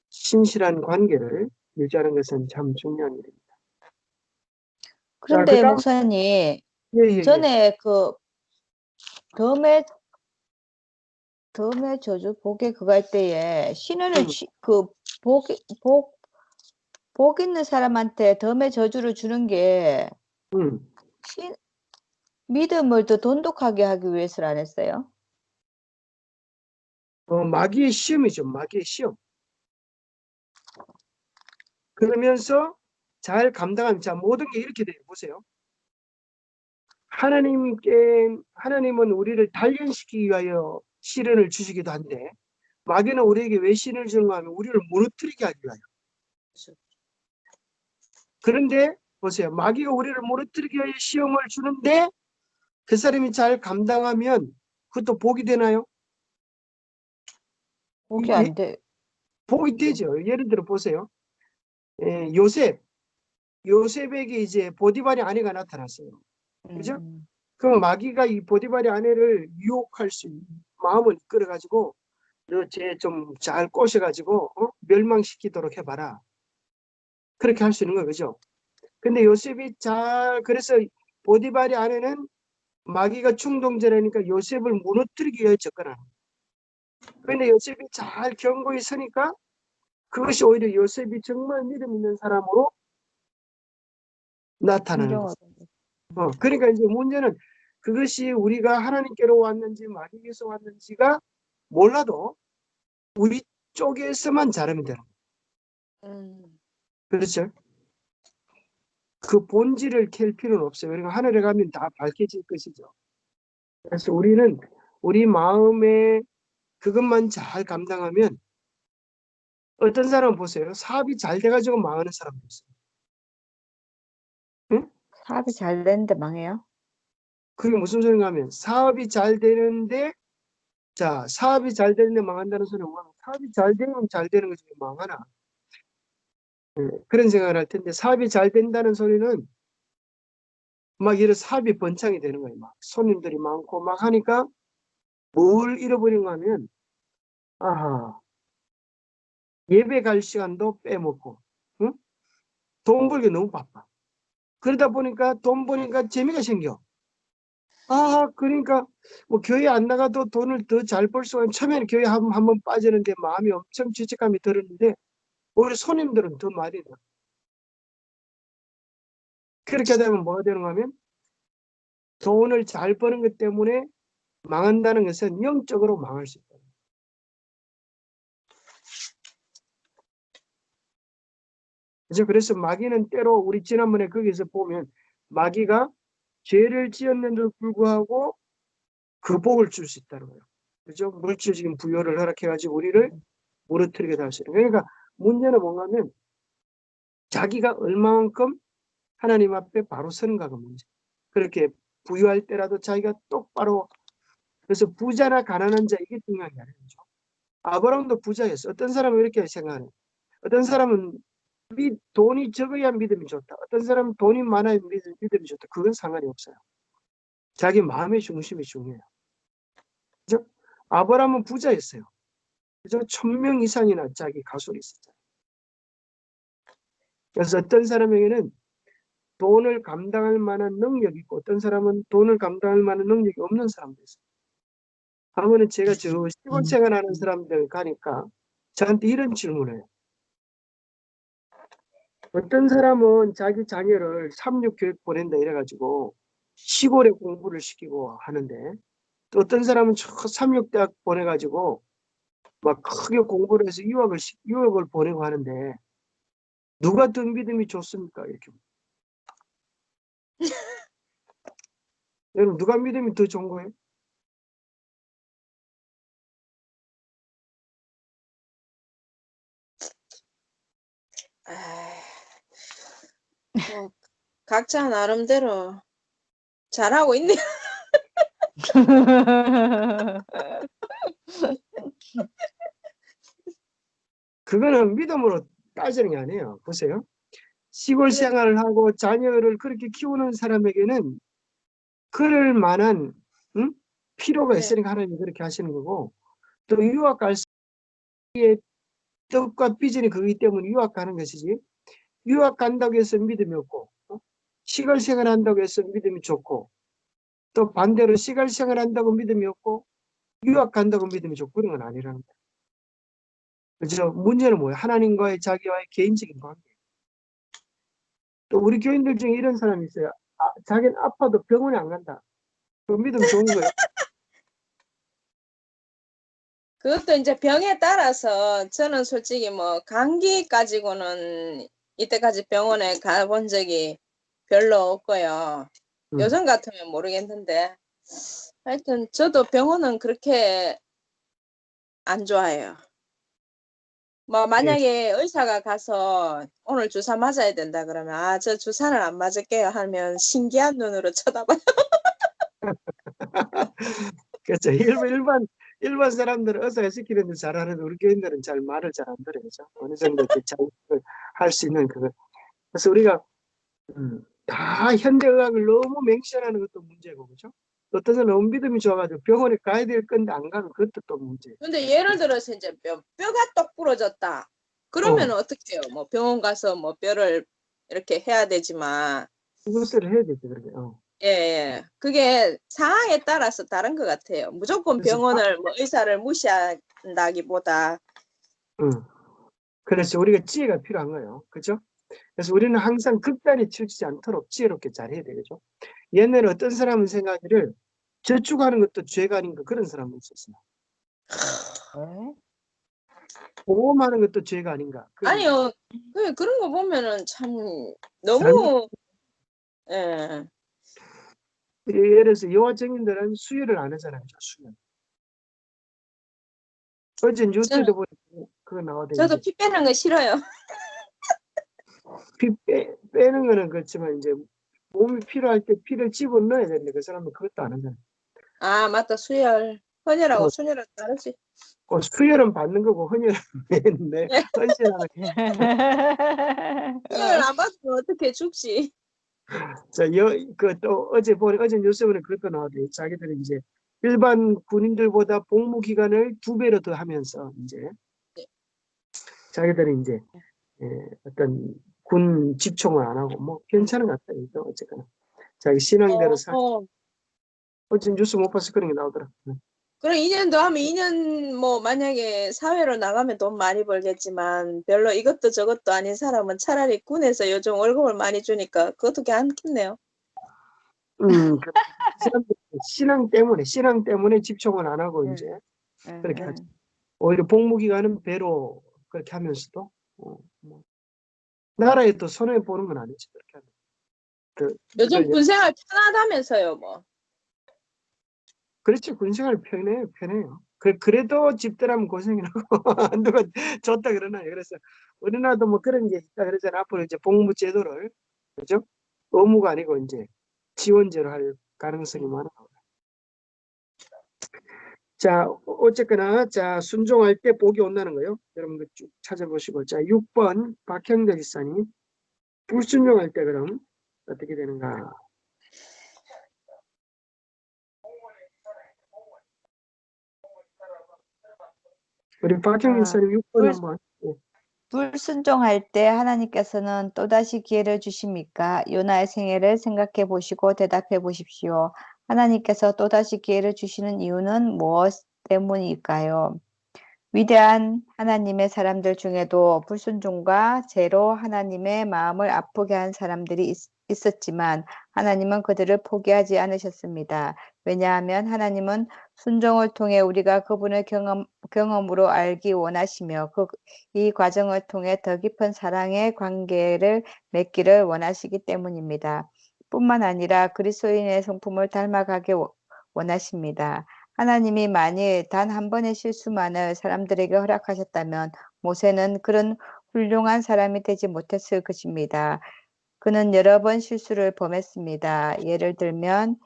[SPEAKER 2] 신실한 관계를 유지하는 것은 참 중요한 일입니다. 자,
[SPEAKER 1] 그런데
[SPEAKER 2] 그다음
[SPEAKER 1] 목사님
[SPEAKER 2] 예.
[SPEAKER 1] 전에 그 덤의 저주 복에 그거 할 때에 신원을 복 있는 사람한테 덤의 저주를 주는 게
[SPEAKER 2] 음.
[SPEAKER 1] 믿음을 더 돈독하게 하기 위해서는 안 했어요?
[SPEAKER 2] 마귀의 시험이죠. 마귀의 시험. 그러면서 잘 감당하면 자 모든 게 이렇게 돼요. 보세요. 하나님은 우리를 단련시키기 위하여 시련을 주시기도 한데 마귀는 우리에게 왜 시련을 주는가 하면 우리를 무너뜨리게 하기 위하여. 그런데 보세요. 마귀가 우리를 무너뜨리기 위하여 시험을 주는데 그 사람이 잘 감당하면 그것도 복이 되나요?
[SPEAKER 1] 복이 안 돼.
[SPEAKER 2] 복이 되죠. 예를 들어 보세요. 요셉에게 이제 보디발의 아내가 나타났어요. 그죠? 그럼 마귀가 이 보디발의 아내를 유혹할 수 있는 마음을 이끌어가지고 너 쟤 좀 잘 꼬셔가지고 멸망시키도록 해봐라. 그렇게 할 수 있는 거예요. 그죠? 근데 요셉이 그래서 보디발의 아내는 마귀가 충동자라니까 요셉을 무너뜨리기 위해 접근하는 거예요. 근데 요셉이 잘 견고히 서니까 그것이 오히려 요셉이 정말 믿음 있는 사람으로 나타나는 거죠. 그러니까 이제 문제는 그것이 우리가 하나님께로 왔는지 마귀에서 왔는지가 몰라도 우리 쪽에서만 잘하면 되는 거예요. 그렇죠? 그 본질을 캘 필요는 없어요. 그러니까 하늘에 가면 다 밝혀질 것이죠. 그래서 우리는 우리 마음에 그것만 잘 감당하면 어떤 사람은 보세요. 사업이 잘 돼가지고 망하는 사람도 있어요. 응?
[SPEAKER 1] 사업이 잘 되는데 망해요?
[SPEAKER 2] 그게 무슨 소리인가 하면 사업이 잘 되는데 사업이 잘 되는데 망한다는 소리는 뭐냐면 사업이 잘 되면 잘 되는 거지 망하나. 그런 생각을 할 텐데 사업이 잘 된다는 소리는 막 이런 사업이 번창이 되는 거예요. 막 손님들이 많고 막 하니까 뭘 잃어버린가 하면 아하 예배 갈 시간도 빼먹고 응? 돈 벌기 너무 바빠. 그러다 보니까 돈 버니까 재미가 생겨. 그러니까 뭐 교회 안 나가도 돈을 더 잘 벌 수가 있는 처음에는 교회 한번 빠지는데 마음이 엄청 죄책감이 들었는데 오히려 손님들은 더 많이 나. 그렇게 되면 뭐가 되는가 하면 돈을 잘 버는 것 때문에 망한다는 것은 영적으로 망할 수 있다. 그래서 마귀는 때로 우리 지난번에 거기서 보면 마귀가 죄를 지었는데도 불구하고 그 복을 줄 수 있다는 거예요. 그죠? 물질적인 부여를 허락해가지고 우리를 무너뜨리게 할 수 있는. 그러니까 문제는 뭔가 하면 자기가 얼마만큼 하나님 앞에 바로 서는가가 문제. 그렇게 부유할 때라도 자기가 똑바로 그래서 부자나 가난한 자 이게 중요한 게 아니죠. 아브라함도 부자였어. 어떤 사람은 이렇게 생각해. 어떤 사람은 돈이 적어야 믿음이 좋다. 어떤 사람은 돈이 많아야 믿음이 좋다. 그건 상관이 없어요. 자기 마음의 중심이 중요해요. 그죠? 아브라함은 부자였어요. 그죠? 1000명 이상이나 자기 가솔이 있었어요. 그래서 어떤 사람에게는 돈을 감당할 만한 능력이 있고 어떤 사람은 돈을 감당할 만한 능력이 없는 사람도 있어요. 한 번은 제가 저 시골 생활하는 사람들 가니까 저한테 이런 질문을 해요. 어떤 사람은 자기 자녀를 삼육교육 보낸다 이래가지고 시골에 공부를 시키고 하는데 또 어떤 사람은 삼육대학 보내가지고 막 크게 공부를 해서 유학을 보내고 하는데 누가 더 믿음이 좋습니까? 이렇게. 여러분 누가 믿음이 더 좋은 거예요?
[SPEAKER 3] 뭐 각자 나름대로 잘하고 있네요.
[SPEAKER 2] 그거는 믿음으로 따지는 게 아니에요. 보세요. 시골 생활을 하고 자녀를 그렇게 키우는 사람에게는 그럴 만한 필요가
[SPEAKER 3] 네.
[SPEAKER 2] 있으니까 하나님이 그렇게 하시는 거고 또 유학 갈 때의 뜻과 비전이 그렇기 때문에 유학 가는 것이지 유학 간다고 해서 믿음이 없고 시골 생활 한다고 해서 믿음이 좋고 또 반대로 시골 생활 한다고 믿음이 없고 유학 간다고 믿음이 좋고 그런 건 아니라는 거예요. 그죠? 문제는 뭐예요? 하나님과의 자기와의 개인적인 관계. 또 우리 교인들 중에 이런 사람이 있어요. 자기는 아파도 병원에 안 간다. 그 믿음 좋은 거예요.
[SPEAKER 3] 그것도 이제 병에 따라서 저는 솔직히 뭐 감기 가지고는 이때까지 병원에 가본 적이 별로 없고요. 요즘 같으면 모르겠는데 하여튼 저도 병원은 그렇게 안 좋아해요. 뭐 만약에 의사가 가서 오늘 주사 맞아야 된다 그러면 저 주사는 안 맞을게요 하면 신기한 눈으로 쳐다봐요.
[SPEAKER 2] 그렇죠. 일반 사람들은 의사가 시키는 데 잘하는데 우리 교인들은 잘 말을 잘 안 들어요. 그죠? 어느 정도 이렇게 잘 할 수 있는 그거. 그래서 우리가 다 현대의학을 너무 맹신하는 것도 문제고, 그죠? 어떤 사람은 너무 믿음이 좋아가지고 병원에 가야 될 건데 안 가면 그것도 또 문제예요.
[SPEAKER 3] 근데 예를 들어서 이제 뼈가 똑 부러졌다. 그러면 어떻게 해요? 뭐 병원 가서 뭐 뼈를 이렇게 해야 되지만
[SPEAKER 2] 그것을 해야 되죠, 그렇게.
[SPEAKER 3] 예. 그게 상황에 따라서 다른 것 같아요. 무조건
[SPEAKER 2] 그래서
[SPEAKER 3] 병원을 뭐 의사를 무시한다기보다
[SPEAKER 2] 그래서 우리가 지혜가 필요한 거예요. 그죠? 그래서 우리는 항상 극단에 치우치지 않도록 지혜롭게 잘해야 되겠죠. 옛날에 어떤 사람은 생각하기를 저축하는 것도 죄가 아닌가 그런 사람도 있었어요. 보험하는 것도 죄가 아닌가.
[SPEAKER 3] 아니요. 그런 거 보면은 참 너무 예.
[SPEAKER 2] 예를 들어서 여화 증인들은 수혈을 안 하잖아요. 수혈. 어제 뉴스에도 보니까 그거 나오던데
[SPEAKER 3] 저도 피 빼는 거 싫어요.
[SPEAKER 2] 피 빼는 거는 그렇지만 이제 몸이 필요할 때 피를 집어넣어야 되는데 그 사람은 그것도 안 하잖아요.
[SPEAKER 3] 아, 맞다. 수혈. 헌혈하고 순혈은 다르지.
[SPEAKER 2] 수혈은 받는 거고 헌혈은 했는데
[SPEAKER 3] 예.
[SPEAKER 2] 헌신하는
[SPEAKER 3] 수혈을 안 받으면 어떻게 죽지?
[SPEAKER 2] 또 어제 뉴스에 보니 그것도 나오더니 자기들이 이제 일반 군인들보다 복무 기간을 2배로 더 하면서 이제 자기들이 이제 어떤 군 집총을 안 하고 뭐 괜찮은 것 같아요. 어쨌거나 자기 신앙대로 어제 뉴스 못 봐서 그런 게 나오더라.
[SPEAKER 3] 그럼 2년 더 하면 2년 뭐 만약에 사회로 나가면 돈 많이 벌겠지만 별로 이것도 저것도 아닌 사람은 차라리 군에서 요즘 월급을 많이 주니까 그것도 괜찮겠네요.
[SPEAKER 2] 그 신앙 때문에 집총을 안 하고 이제 그렇게 하죠. 오히려 복무 기간은 배로 그렇게 하면서도 뭐 나라에 또 손해 보는 건 아니지 그렇게 하면.
[SPEAKER 3] 요즘 군생활 편하다면서요, 뭐.
[SPEAKER 2] 그렇죠. 군생활 편해요. 그래도 집들하면 고생이라고 누가 좋다 그러나요. 그래서 우리나라도 뭐 그런 게 있다 그러잖아요. 앞으로 이제 복무 제도를 그죠? 의무가 아니고 이제 지원제로 할 가능성이 많아요. 자, 어쨌거나 자 순종할 때 복이 온다는 거요. 여러분 그 쭉 찾아보시고 자 6번 박형대 지사님 불순종할 때 그럼 어떻게 되는가? 우리 박형대 지사님 6번
[SPEAKER 1] 불-
[SPEAKER 2] 한번. 예.
[SPEAKER 1] 불순종할 때 하나님께서는 또다시 기회를 주십니까? 요나의 생애를 생각해 보시고 대답해 보십시오. 하나님께서 또다시 기회를 주시는 이유는 무엇 때문일까요? 위대한 하나님의 사람들 중에도 불순종과 죄로 하나님의 마음을 아프게 한 사람들이 있었지만 하나님은 그들을 포기하지 않으셨습니다. 왜냐하면 하나님은 순종을 통해 우리가 그분을 경험으로 알기 원하시며 이 과정을 통해 더 깊은 사랑의 관계를 맺기를 원하시기 때문입니다. 뿐만 아니라 그리스도인의 성품을 닮아가게 원하십니다. 하나님이 만일 단 한 번의 실수만을 사람들에게 허락하셨다면 모세는 그런 훌륭한 사람이 되지 못했을 것입니다. 그는 여러 번 실수를 범했습니다. 예를 들면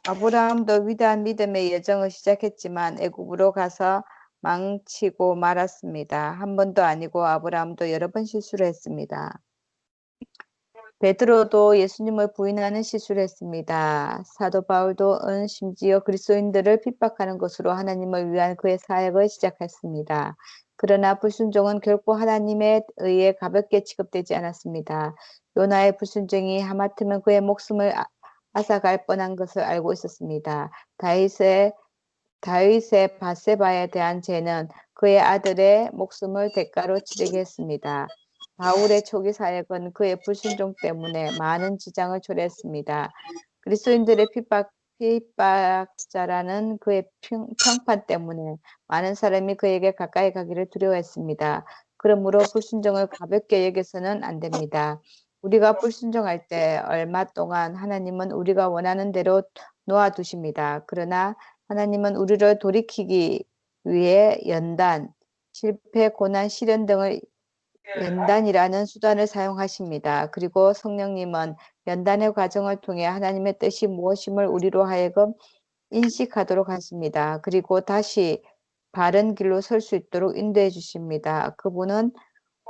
[SPEAKER 1] 아브라함도 위대한 믿음의 여정을 시작했지만 애굽으로 가서 망치고 말았습니다. 한 번도 아니고 아브라함도 여러 번 실수를 했습니다. 베드로도 예수님을 부인하는 실수를 했습니다. 사도 바울도 심지어 그리스도인들을 핍박하는 것으로 하나님을 위한 그의 사역을 시작했습니다. 그러나 불순종은 결코 하나님에 의해 가볍게 취급되지 않았습니다. 요나의 불순종이 하마터면 그의 목숨을 앗아갈 뻔한 것을 알고 있었습니다. 다윗의 밧세바에 대한 죄는 그의 아들의 목숨을 대가로 치르게 했습니다. 바울의 초기 사역은 그의 불순종 때문에 많은 지장을 초래했습니다. 그리스도인들의 핍박자라는 그의 평판 때문에 많은 사람이 그에게 가까이 가기를 두려워했습니다. 그러므로 불순종을 가볍게 여겨서는 안 됩니다. 우리가 불순종할 때 얼마 동안 하나님은 우리가 원하는 대로 놓아두십니다. 그러나 하나님은 우리를 돌이키기 위해 연단, 실패, 고난, 시련 등을 연단이라는 수단을 사용하십니다. 그리고 성령님은 연단의 과정을 통해 하나님의 뜻이 무엇임을 우리로 하여금 인식하도록 하십니다. 그리고 다시 바른 길로 설 수 있도록 인도해 주십니다. 그분은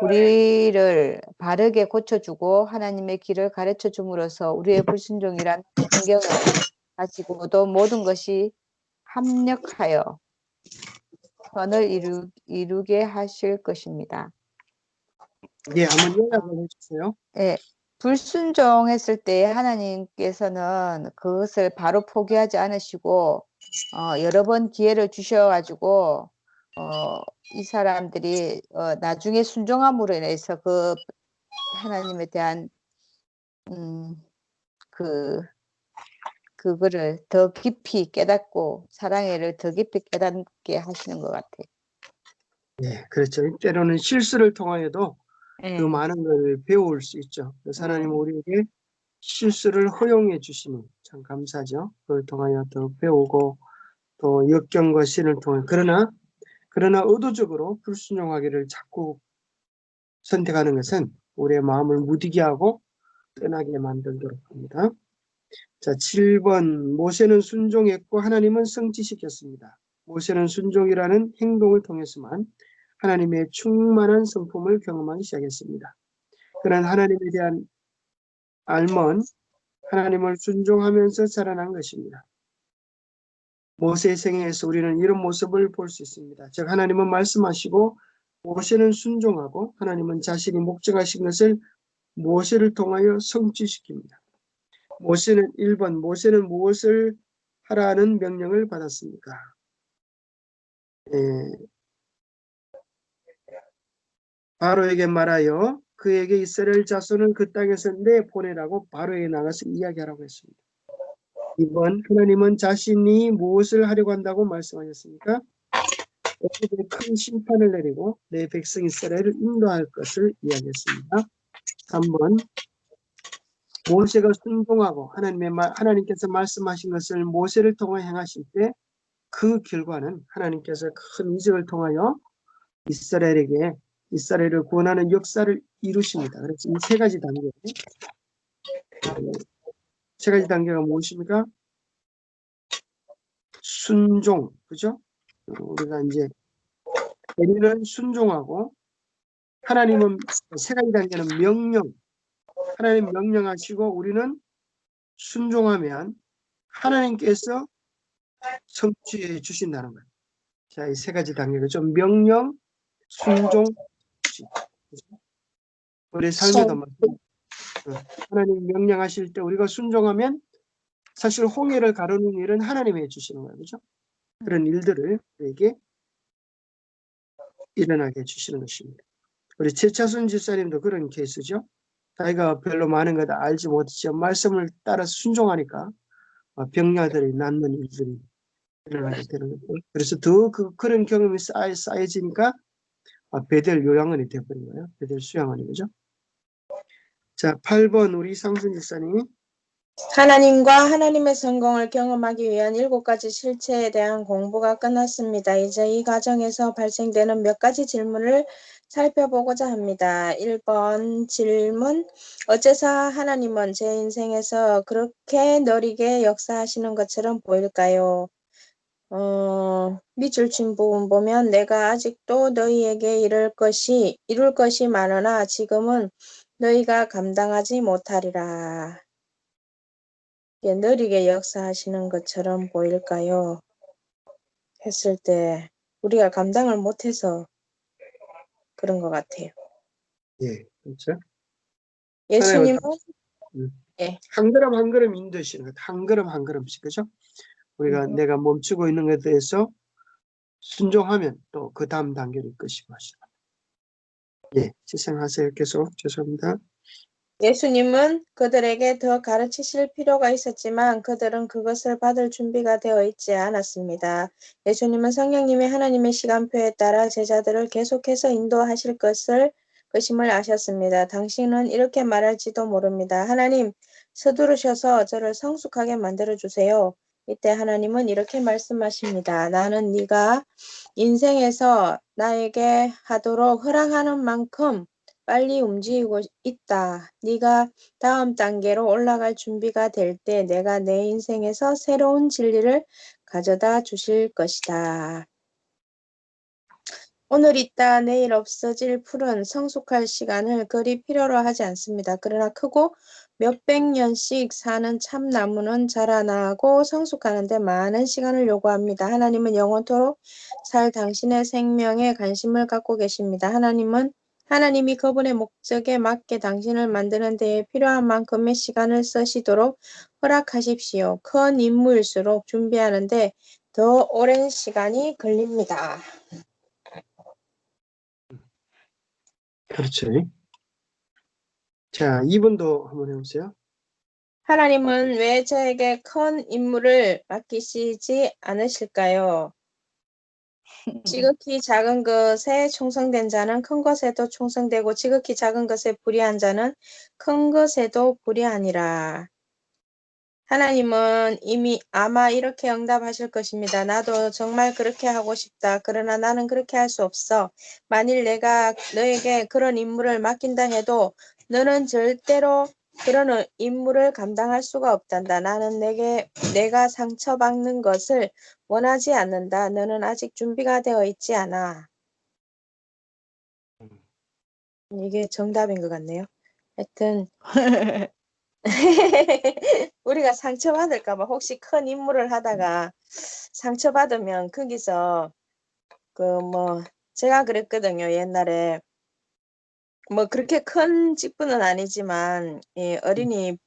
[SPEAKER 1] 우리를 바르게 고쳐주고 하나님의 길을 가르쳐 줌으로써 우리의 불순종이란 환경을 가지고도 모든 것이 합력하여 선을 이루게 하실 것입니다.
[SPEAKER 2] 예, 한번 요약을 해주세요.
[SPEAKER 1] 예, 불순종했을 때 하나님께서는 그것을 바로 포기하지 않으시고 여러 번 기회를 주셔가지고 이 사람들이 나중에 순종함으로 인해서 그 하나님에 대한 그거를 더 깊이 깨닫고 사랑을 더 깊이 깨닫게 하시는 것 같아요.
[SPEAKER 2] 예, 그렇죠. 때로는 실수를 통하여도 더 많은 걸 배울 수 있죠. 그래서 하나님은 우리에게 실수를 허용해 주시니 참 감사하죠. 그걸 통하여 더 배우고 또 역경과 시련을 통해 그러나 의도적으로 불순종하기를 자꾸 선택하는 것은 우리의 마음을 무디게 하고 떠나게 만들도록 합니다. 자, 7번 모세는 순종했고 하나님은 성취시켰습니다. 모세는 순종이라는 행동을 통해서만 하나님의 충만한 성품을 경험하기 시작했습니다. 그는 하나님에 대한 알면 하나님을 순종하면서 자라난 것입니다. 모세의 생애에서 우리는 이런 모습을 볼 수 있습니다. 즉 하나님은 말씀하시고 모세는 순종하고 하나님은 자신이 목적하신 것을 모세를 통하여 성취시킵니다. 모세는 1번 모세는 무엇을 하라는 명령을 받았습니까? 바로에게 말하여 그에게 이스라엘 자손을 그 땅에서 내보내라고 바로에게 나가서 이야기하라고 했습니다. 2번 하나님은 자신이 무엇을 하려고 한다고 말씀하셨습니까? 애굽에 큰 심판을 내리고 내 백성 이스라엘을 인도할 것을 이야기했습니다. 3번 모세가 순종하고 하나님께서 말씀하신 것을 모세를 통해 행하실 때 그 결과는 하나님께서 큰 이적을 통하여 이스라엘을 구원하는 역사를 이루십니다. 그래서 이 세 가지 단계 세 가지 단계가 무엇입니까? 순종, 그죠? 우리가 이제 우리는 순종하고 하나님은 세 가지 단계는 명령. 하나님 명령하시고 우리는 순종하면 하나님께서 성취해 주신다는 거예요. 자, 이 세 가지 단계가 좀 명령, 순종, 성취. 그죠? 우리 삶에도 마찬가지. 하나님 명령하실 때 우리가 순종하면 사실 홍해를 가르는 일은 하나님이 해주시는 거예요. 그죠? 그런 일들을 우리에게 일어나게 해주시는 것입니다. 우리 최차순 집사님도 그런 케이스죠. 자기가 별로 많은 거 다 알지 못했지만 말씀을 따라 순종하니까 병야들이 낫는 일들이 일어나게 되는 거죠. 그래서 더 그런 경험이 쌓여지니까 베델 요양원이 되어버린 거예요. 베델 수양원이. 그죠? 자, 8번 우리 상순 집사님이
[SPEAKER 3] 하나님과 하나님의 성공을 경험하기 위한 7가지 실체에 대한 공부가 끝났습니다. 이제 이 과정에서 발생되는 몇 가지 질문을 살펴보고자 합니다. 1번 질문. 어째서 하나님은 제 인생에서 그렇게 느리게 역사하시는 것처럼 보일까요? 밑줄 친 부분 보면 내가 아직도 너희에게 이룰 것이 많으나 지금은 너희가 감당하지 못하리라. 느리게 역사하시는 것처럼 보일까요? 했을 때 우리가 감당을 못해서 그런 것 같아요.
[SPEAKER 2] 예, 그렇죠.
[SPEAKER 3] 예수님은 예.
[SPEAKER 2] 한 걸음 한 걸음 인도하시는 것. 한 걸음 한 걸음씩. 그죠? 우리가 내가 멈추고 있는 것에 대해서 순종하면 또 그 다음 단계를 것이고 하시는. 예, 지생하세요. 계속. 죄송합니다.
[SPEAKER 3] 예수님은 그들에게 더 가르치실 필요가 있었지만 그들은 그것을 받을 준비가 되어 있지 않았습니다. 예수님은 성령님이 하나님의 시간표에 따라 제자들을 계속해서 인도하실 것임을 아셨습니다. 당신은 이렇게 말할지도 모릅니다. 하나님, 서두르셔서 저를 성숙하게 만들어주세요. 이때 하나님은 이렇게 말씀하십니다. 나는 네가 인생에서 나에게 하도록 허락하는 만큼 빨리 움직이고 있다. 네가 다음 단계로 올라갈 준비가 될 때 내가 내 인생에서 새로운 진리를 가져다 주실 것이다. 오늘 있다 내일 없어질 풀은 성숙할 시간을 그리 필요로 하지 않습니다. 그러나 크고 몇백 년씩 사는 참나무는 자라나고 성숙하는 데 많은 시간을 요구합니다. 하나님은 영원토록 살 당신의 생명에 관심을 갖고 계십니다. 하나님이 그분의 목적에 맞게 당신을 만드는 데에 필요한 만큼의 시간을 쓰시도록 허락하십시오. 큰 임무일수록 준비하는데 더 오랜 시간이 걸립니다.
[SPEAKER 2] 그렇죠. 자, 2번도 한번 해보세요.
[SPEAKER 3] 하나님은 왜 저에게 큰 임무를 맡기시지 않으실까요? 지극히 작은 것에 충성된 자는 큰 것에도 충성되고 지극히 작은 것에 불의한 자는 큰 것에도 불의하니라. 하나님은 이미 아마 이렇게 응답하실 것입니다. 나도 정말 그렇게 하고 싶다. 그러나 나는 그렇게 할 수 없어. 만일 내가 너에게 그런 임무를 맡긴다 해도 너는 절대로 그런 임무를 감당할 수가 없단다. 나는 내가 상처받는 것을 원하지 않는다. 너는 아직 준비가 되어 있지 않아. 이게 정답인 것 같네요. 하여튼 우리가 상처받을까 봐 혹시 큰 임무를 하다가 상처받으면 거기서 제가 그랬거든요. 옛날에 그렇게 큰 직분은 아니지만 이 어린이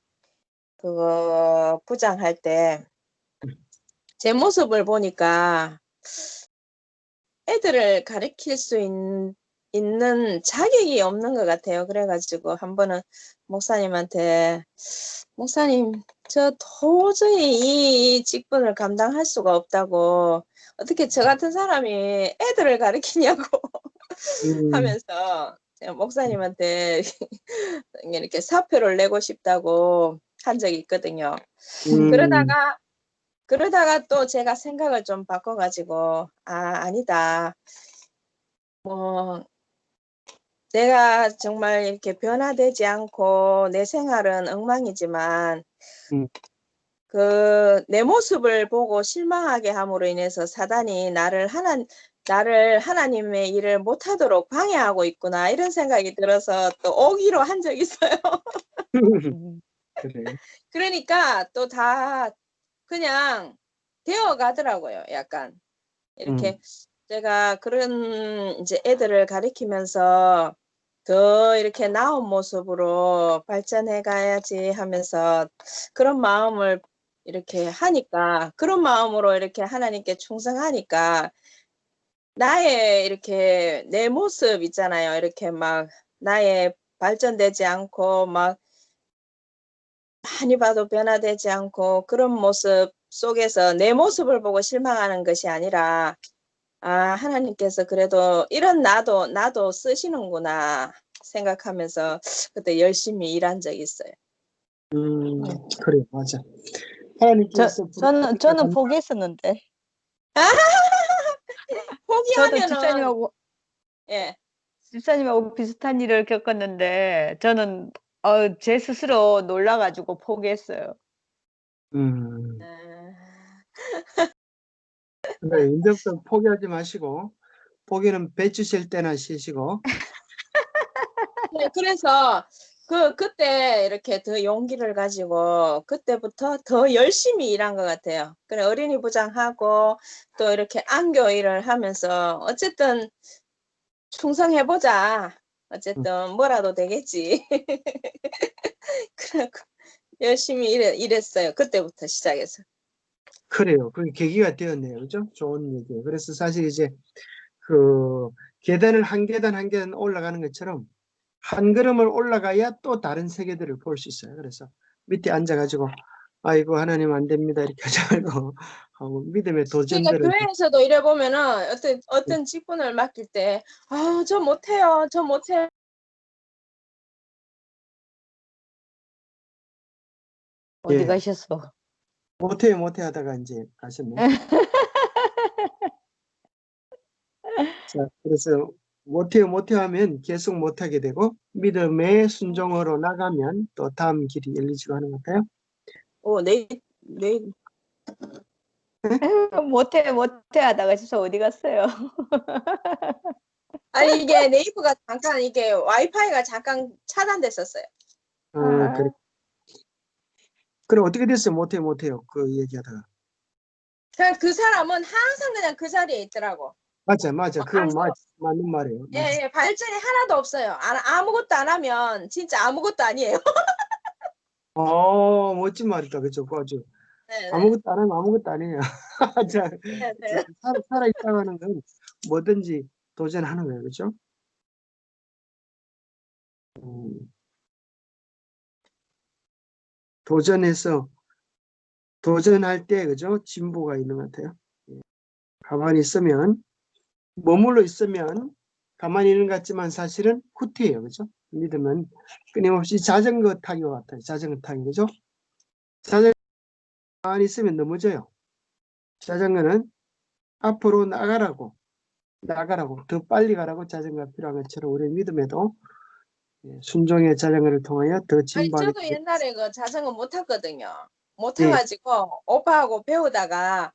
[SPEAKER 3] 그거 부장할 때 제 모습을 보니까 애들을 가르칠 수 있는 자격이 없는 것 같아요. 그래가지고 한 번은 목사님한테 목사님, 저 도저히 이 직분을 감당할 수가 없다고 어떻게 저 같은 사람이 애들을 가르치냐고 하면서 제가 목사님한테 이렇게 사표를 내고 싶다고 한 적이 있거든요. 그러다가 또 제가 생각을 좀 바꿔가지고 아니다. 내가 정말 이렇게 변화되지 않고 내 생활은 엉망이지만
[SPEAKER 2] 음.
[SPEAKER 3] 내 모습을 보고 실망하게 함으로 인해서 사단이 나를 하나님의 일을 못하도록 방해하고 있구나 이런 생각이 들어서 또 오기로 한 적이 있어요.
[SPEAKER 2] 그래.
[SPEAKER 3] 그러니까 또 다 그냥 되어 가더라고요. 약간 이렇게 제가 그런 이제 애들을 가리키면서 더 이렇게 나은 모습으로 발전해 가야지 하면서 그런 마음을 이렇게 하니까 그런 마음으로 이렇게 하나님께 충성하니까 나의 이렇게 내 모습 있잖아요. 이렇게 막 나의 발전되지 않고 막 많이 봐도 변화되지 않고 그런 모습 속에서 내 모습을 보고 실망하는 것이 아니라 하나님께서 그래도 이런 나도 쓰시는구나 생각하면서 그때 열심히 일한 적이 있어요.
[SPEAKER 2] 그래, 맞아. 하나님께서
[SPEAKER 1] 저는 포기했었는데. 저도
[SPEAKER 3] 포기하면은 예.
[SPEAKER 1] 집사님하고 비슷한 일을 겪었는데 저는 제 스스로 놀라가지고 포기했어요.
[SPEAKER 2] 음,
[SPEAKER 3] 아,
[SPEAKER 2] 그래, 인정성 포기하지 마시고, 포기는 배추 실 때나 쉬시고,
[SPEAKER 3] 네, 그래서 그때 이렇게 더 용기를 가지고 그때부터 더 열심히 일한 것 같아요. 그래 어린이 부장하고 또 이렇게 안교 일을 하면서 어쨌든 충성해보자.
[SPEAKER 2] 음,
[SPEAKER 3] 어쨌든 뭐라도 되겠지. 그래고 열심히 일했어요. 그때부터 시작해서.
[SPEAKER 2] 그래요. 그게 계기가 되었네요. 그죠? 좋은 얘기예요. 그래서 사실 이제 그 계단을 한 계단 한 계단 올라가는 것처럼 한 걸음을 올라가야 또 다른 세계들을 볼 수 있어요. 그래서 밑에 앉아가지고 아이고 하나님 안 됩니다 이렇게 하지 말고 하고 믿음의
[SPEAKER 3] 그러니까
[SPEAKER 2] 도전들을
[SPEAKER 3] 교회에서도 이래 보면은 어떤 직분을 맡길 때, 저 못해요. 저 못해요.
[SPEAKER 1] 어디
[SPEAKER 2] 예
[SPEAKER 1] 가셨어?
[SPEAKER 2] 못해 하다가 이제 가셨네. 자 그래서 못해 하면 계속 못하게 되고 믿음의 순종으로 나가면 또 다음 길이 열리지고 하는 것 같아요.
[SPEAKER 3] 내일.
[SPEAKER 1] 못해 하다가 진짜 어디 갔어요?
[SPEAKER 3] 아니, 이게 네이버가 잠깐, 이게 와이파이가 잠깐 차단됐었어요.
[SPEAKER 2] 그래. 그럼 어떻게 됐어요? 못해요. 그 얘기하다가.
[SPEAKER 3] 그냥 그 사람은 항상 그냥 그 자리에 있더라고.
[SPEAKER 2] 맞아. 그건
[SPEAKER 3] 항상.
[SPEAKER 2] 맞는 말이에요. 맞아.
[SPEAKER 3] 예, 발전이 하나도 없어요. 아무것도 안 하면 진짜 아무것도 아니에요.
[SPEAKER 2] 멋진 말이다. 그죠? 맞아.
[SPEAKER 3] 네네.
[SPEAKER 2] 아무것도 안 하면 아무것도 아니에요. 자,
[SPEAKER 3] 네네.
[SPEAKER 2] 살아있다고 하는 건 뭐든지 도전하는 거예요. 그죠? 음, 도전해서, 도전할 때, 그죠? 진보가 있는 것 같아요. 예. 가만히 있으면, 머물러 있으면 가만히 있는 것 같지만 사실은 후퇴해요. 그죠? 믿으면 끊임없이 자전거 타기와 같아요. 자전거 타기. 그죠? 자전거 가만히 있으면 넘어져요. 자전거는 앞으로 나가라고 더 빨리 가라고 자전거가 필요한 것처럼 우리 믿음에도 순종의 자전거를 통하여 더
[SPEAKER 3] 아니,
[SPEAKER 2] 진보하게
[SPEAKER 3] 저도
[SPEAKER 2] 되고
[SPEAKER 3] 옛날에 그 자전거 못 탔거든요. 못
[SPEAKER 2] 예,
[SPEAKER 3] 타가지고 오빠하고 배우다가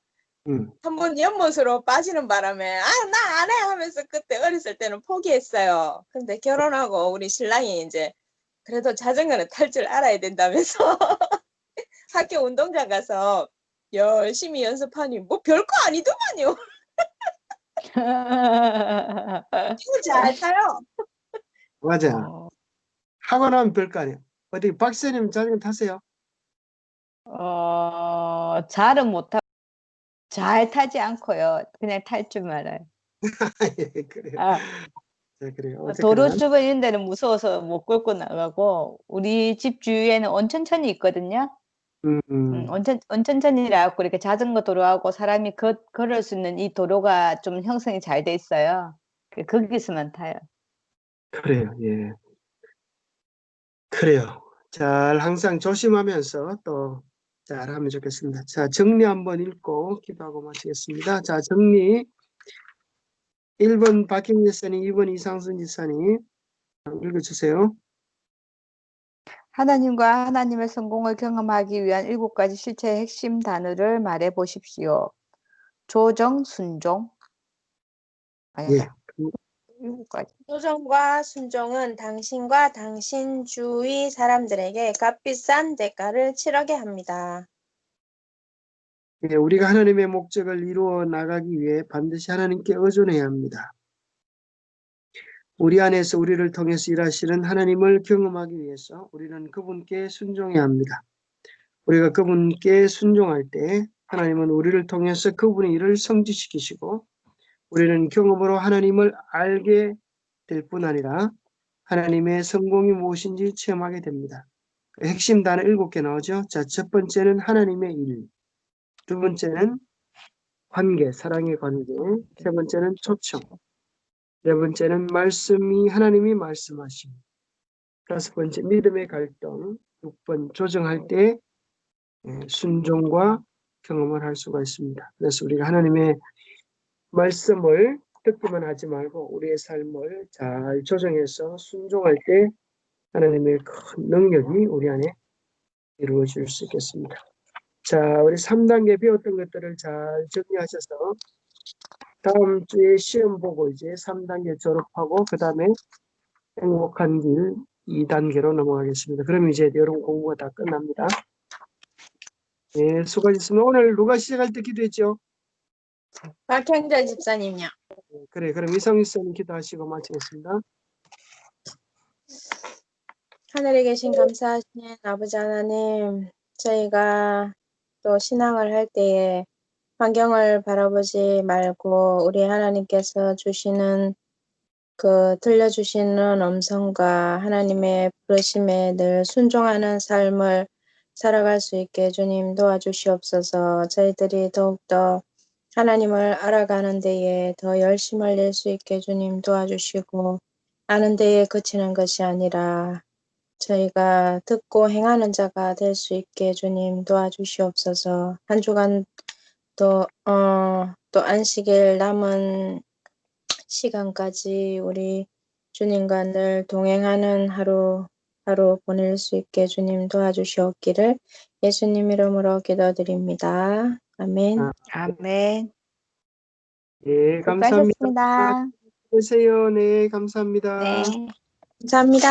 [SPEAKER 2] 음,
[SPEAKER 3] 한번 연못으로 빠지는 바람에 나 안 해 하면서 그때 어렸을 때는 포기했어요. 근데 결혼하고 우리 신랑이 이제 그래도 자전거는 탈 줄 알아야 된다면서 학교 운동장 가서 열심히 연습하니 뭐 별거 아니더만요. 이거 잘 타요.
[SPEAKER 2] 맞아.
[SPEAKER 1] 어,
[SPEAKER 2] 하고 나면 별거 아니에요. 어디 박사님 자전거 타세요?
[SPEAKER 1] 잘은 못하고 잘 타지 않고요. 그냥 탈 줄 알아요.
[SPEAKER 2] 예, 그래요.
[SPEAKER 1] 아,
[SPEAKER 2] 네, 그래요.
[SPEAKER 1] 도로
[SPEAKER 2] 어쨌거나
[SPEAKER 1] 주변 이런 데는 무서워서 못 끌고 나가고 우리 집 주위에는 온천천이 있거든요.
[SPEAKER 2] 음, 음,
[SPEAKER 1] 온천천이라 갖고 이렇게 자전거 도로하고 사람이 걸을 수 있는 이 도로가 좀 형성이 잘 돼 있어요. 거기서만 타요.
[SPEAKER 2] 그래요. 예, 그래요. 잘 항상 조심하면서 또 잘하면 좋겠습니다. 자, 정리 한번 읽고 기도하고 마치겠습니다. 자, 정리 1번 박경재 지사님, 2번 이상순 지사님 읽어주세요.
[SPEAKER 1] 하나님과 하나님의 성공을 경험하기 위한 7가지 실체의 핵심 단어를 말해 보십시오. 조정, 순종.
[SPEAKER 2] 예.
[SPEAKER 1] 7가지.
[SPEAKER 3] 조정과 순종은 당신과 당신 주위 사람들에게 값비싼 대가를 치르게 합니다.
[SPEAKER 2] 예, 우리가 하나님의 목적을 이루어 나가기 위해 반드시 하나님께 의존해야 합니다. 우리 안에서 우리를 통해서 일하시는 하나님을 경험하기 위해서 우리는 그분께 순종해야 합니다. 우리가 그분께 순종할 때 하나님은 우리를 통해서 그분의 일을 성취시키시고 우리는 경험으로 하나님을 알게 될 뿐 아니라 하나님의 성공이 무엇인지 체험하게 됩니다. 핵심 단어 7개 나오죠. 자, 첫 번째는 하나님의 일, 두 번째는 관계, 사랑의 관계, 세 번째는 초청, 네 번째는 하나님이 말씀하심, 다섯 번째 믿음의 갈등, 6번 조정할 때 순종과 경험을 할 수가 있습니다. 그래서 우리가 하나님의 말씀을 듣기만 하지 말고 우리의 삶을 잘 조정해서 순종할 때 하나님의 큰 능력이 우리 안에 이루어질 수 있겠습니다. 자, 우리 3단계 배웠던 것들을 잘 정리하셔서 다음 주에 시험 보고 이제 3단계 졸업하고 그 다음에 행복한 길 2단계로 넘어가겠습니다. 그럼 이제 여러분 공부가 다 끝납니다. 네, 수고하셨습니다. 오늘 누가 시작할 때 기도했죠?
[SPEAKER 3] 박형자 집사님요.
[SPEAKER 2] 그래, 그럼 이성희 선생님 기도하시고 마치겠습니다.
[SPEAKER 3] 하늘에 계신 감사하신 아버지 하나님, 저희가 또 신앙을 할 때에 환경을 바라보지 말고 우리 하나님께서 주시는 들려주시는 음성과 하나님의 부르심에 늘 순종하는 삶을 살아갈 수 있게 주님 도와주시옵소서. 저희들이 더욱더 하나님을 알아가는 데에 더 열심을 낼 수 있게 주님 도와주시고, 아는 데에 그치는 것이 아니라 저희가 듣고 행하는 자가 될 수 있게 주님 도와주시옵소서. 한 주간 또 안식일 남은 시간까지 우리 주님과 늘 동행하는 하루 보낼 수 있게 주님 도와주시옵기를 예수님 이름으로 기도드립니다. 아멘.
[SPEAKER 2] 아,
[SPEAKER 1] 아멘.
[SPEAKER 2] 예, 감사합니다.
[SPEAKER 1] 수고하셨습니다.
[SPEAKER 2] 되세요. 네, 감사합니다.
[SPEAKER 1] 네.
[SPEAKER 3] 감사합니다.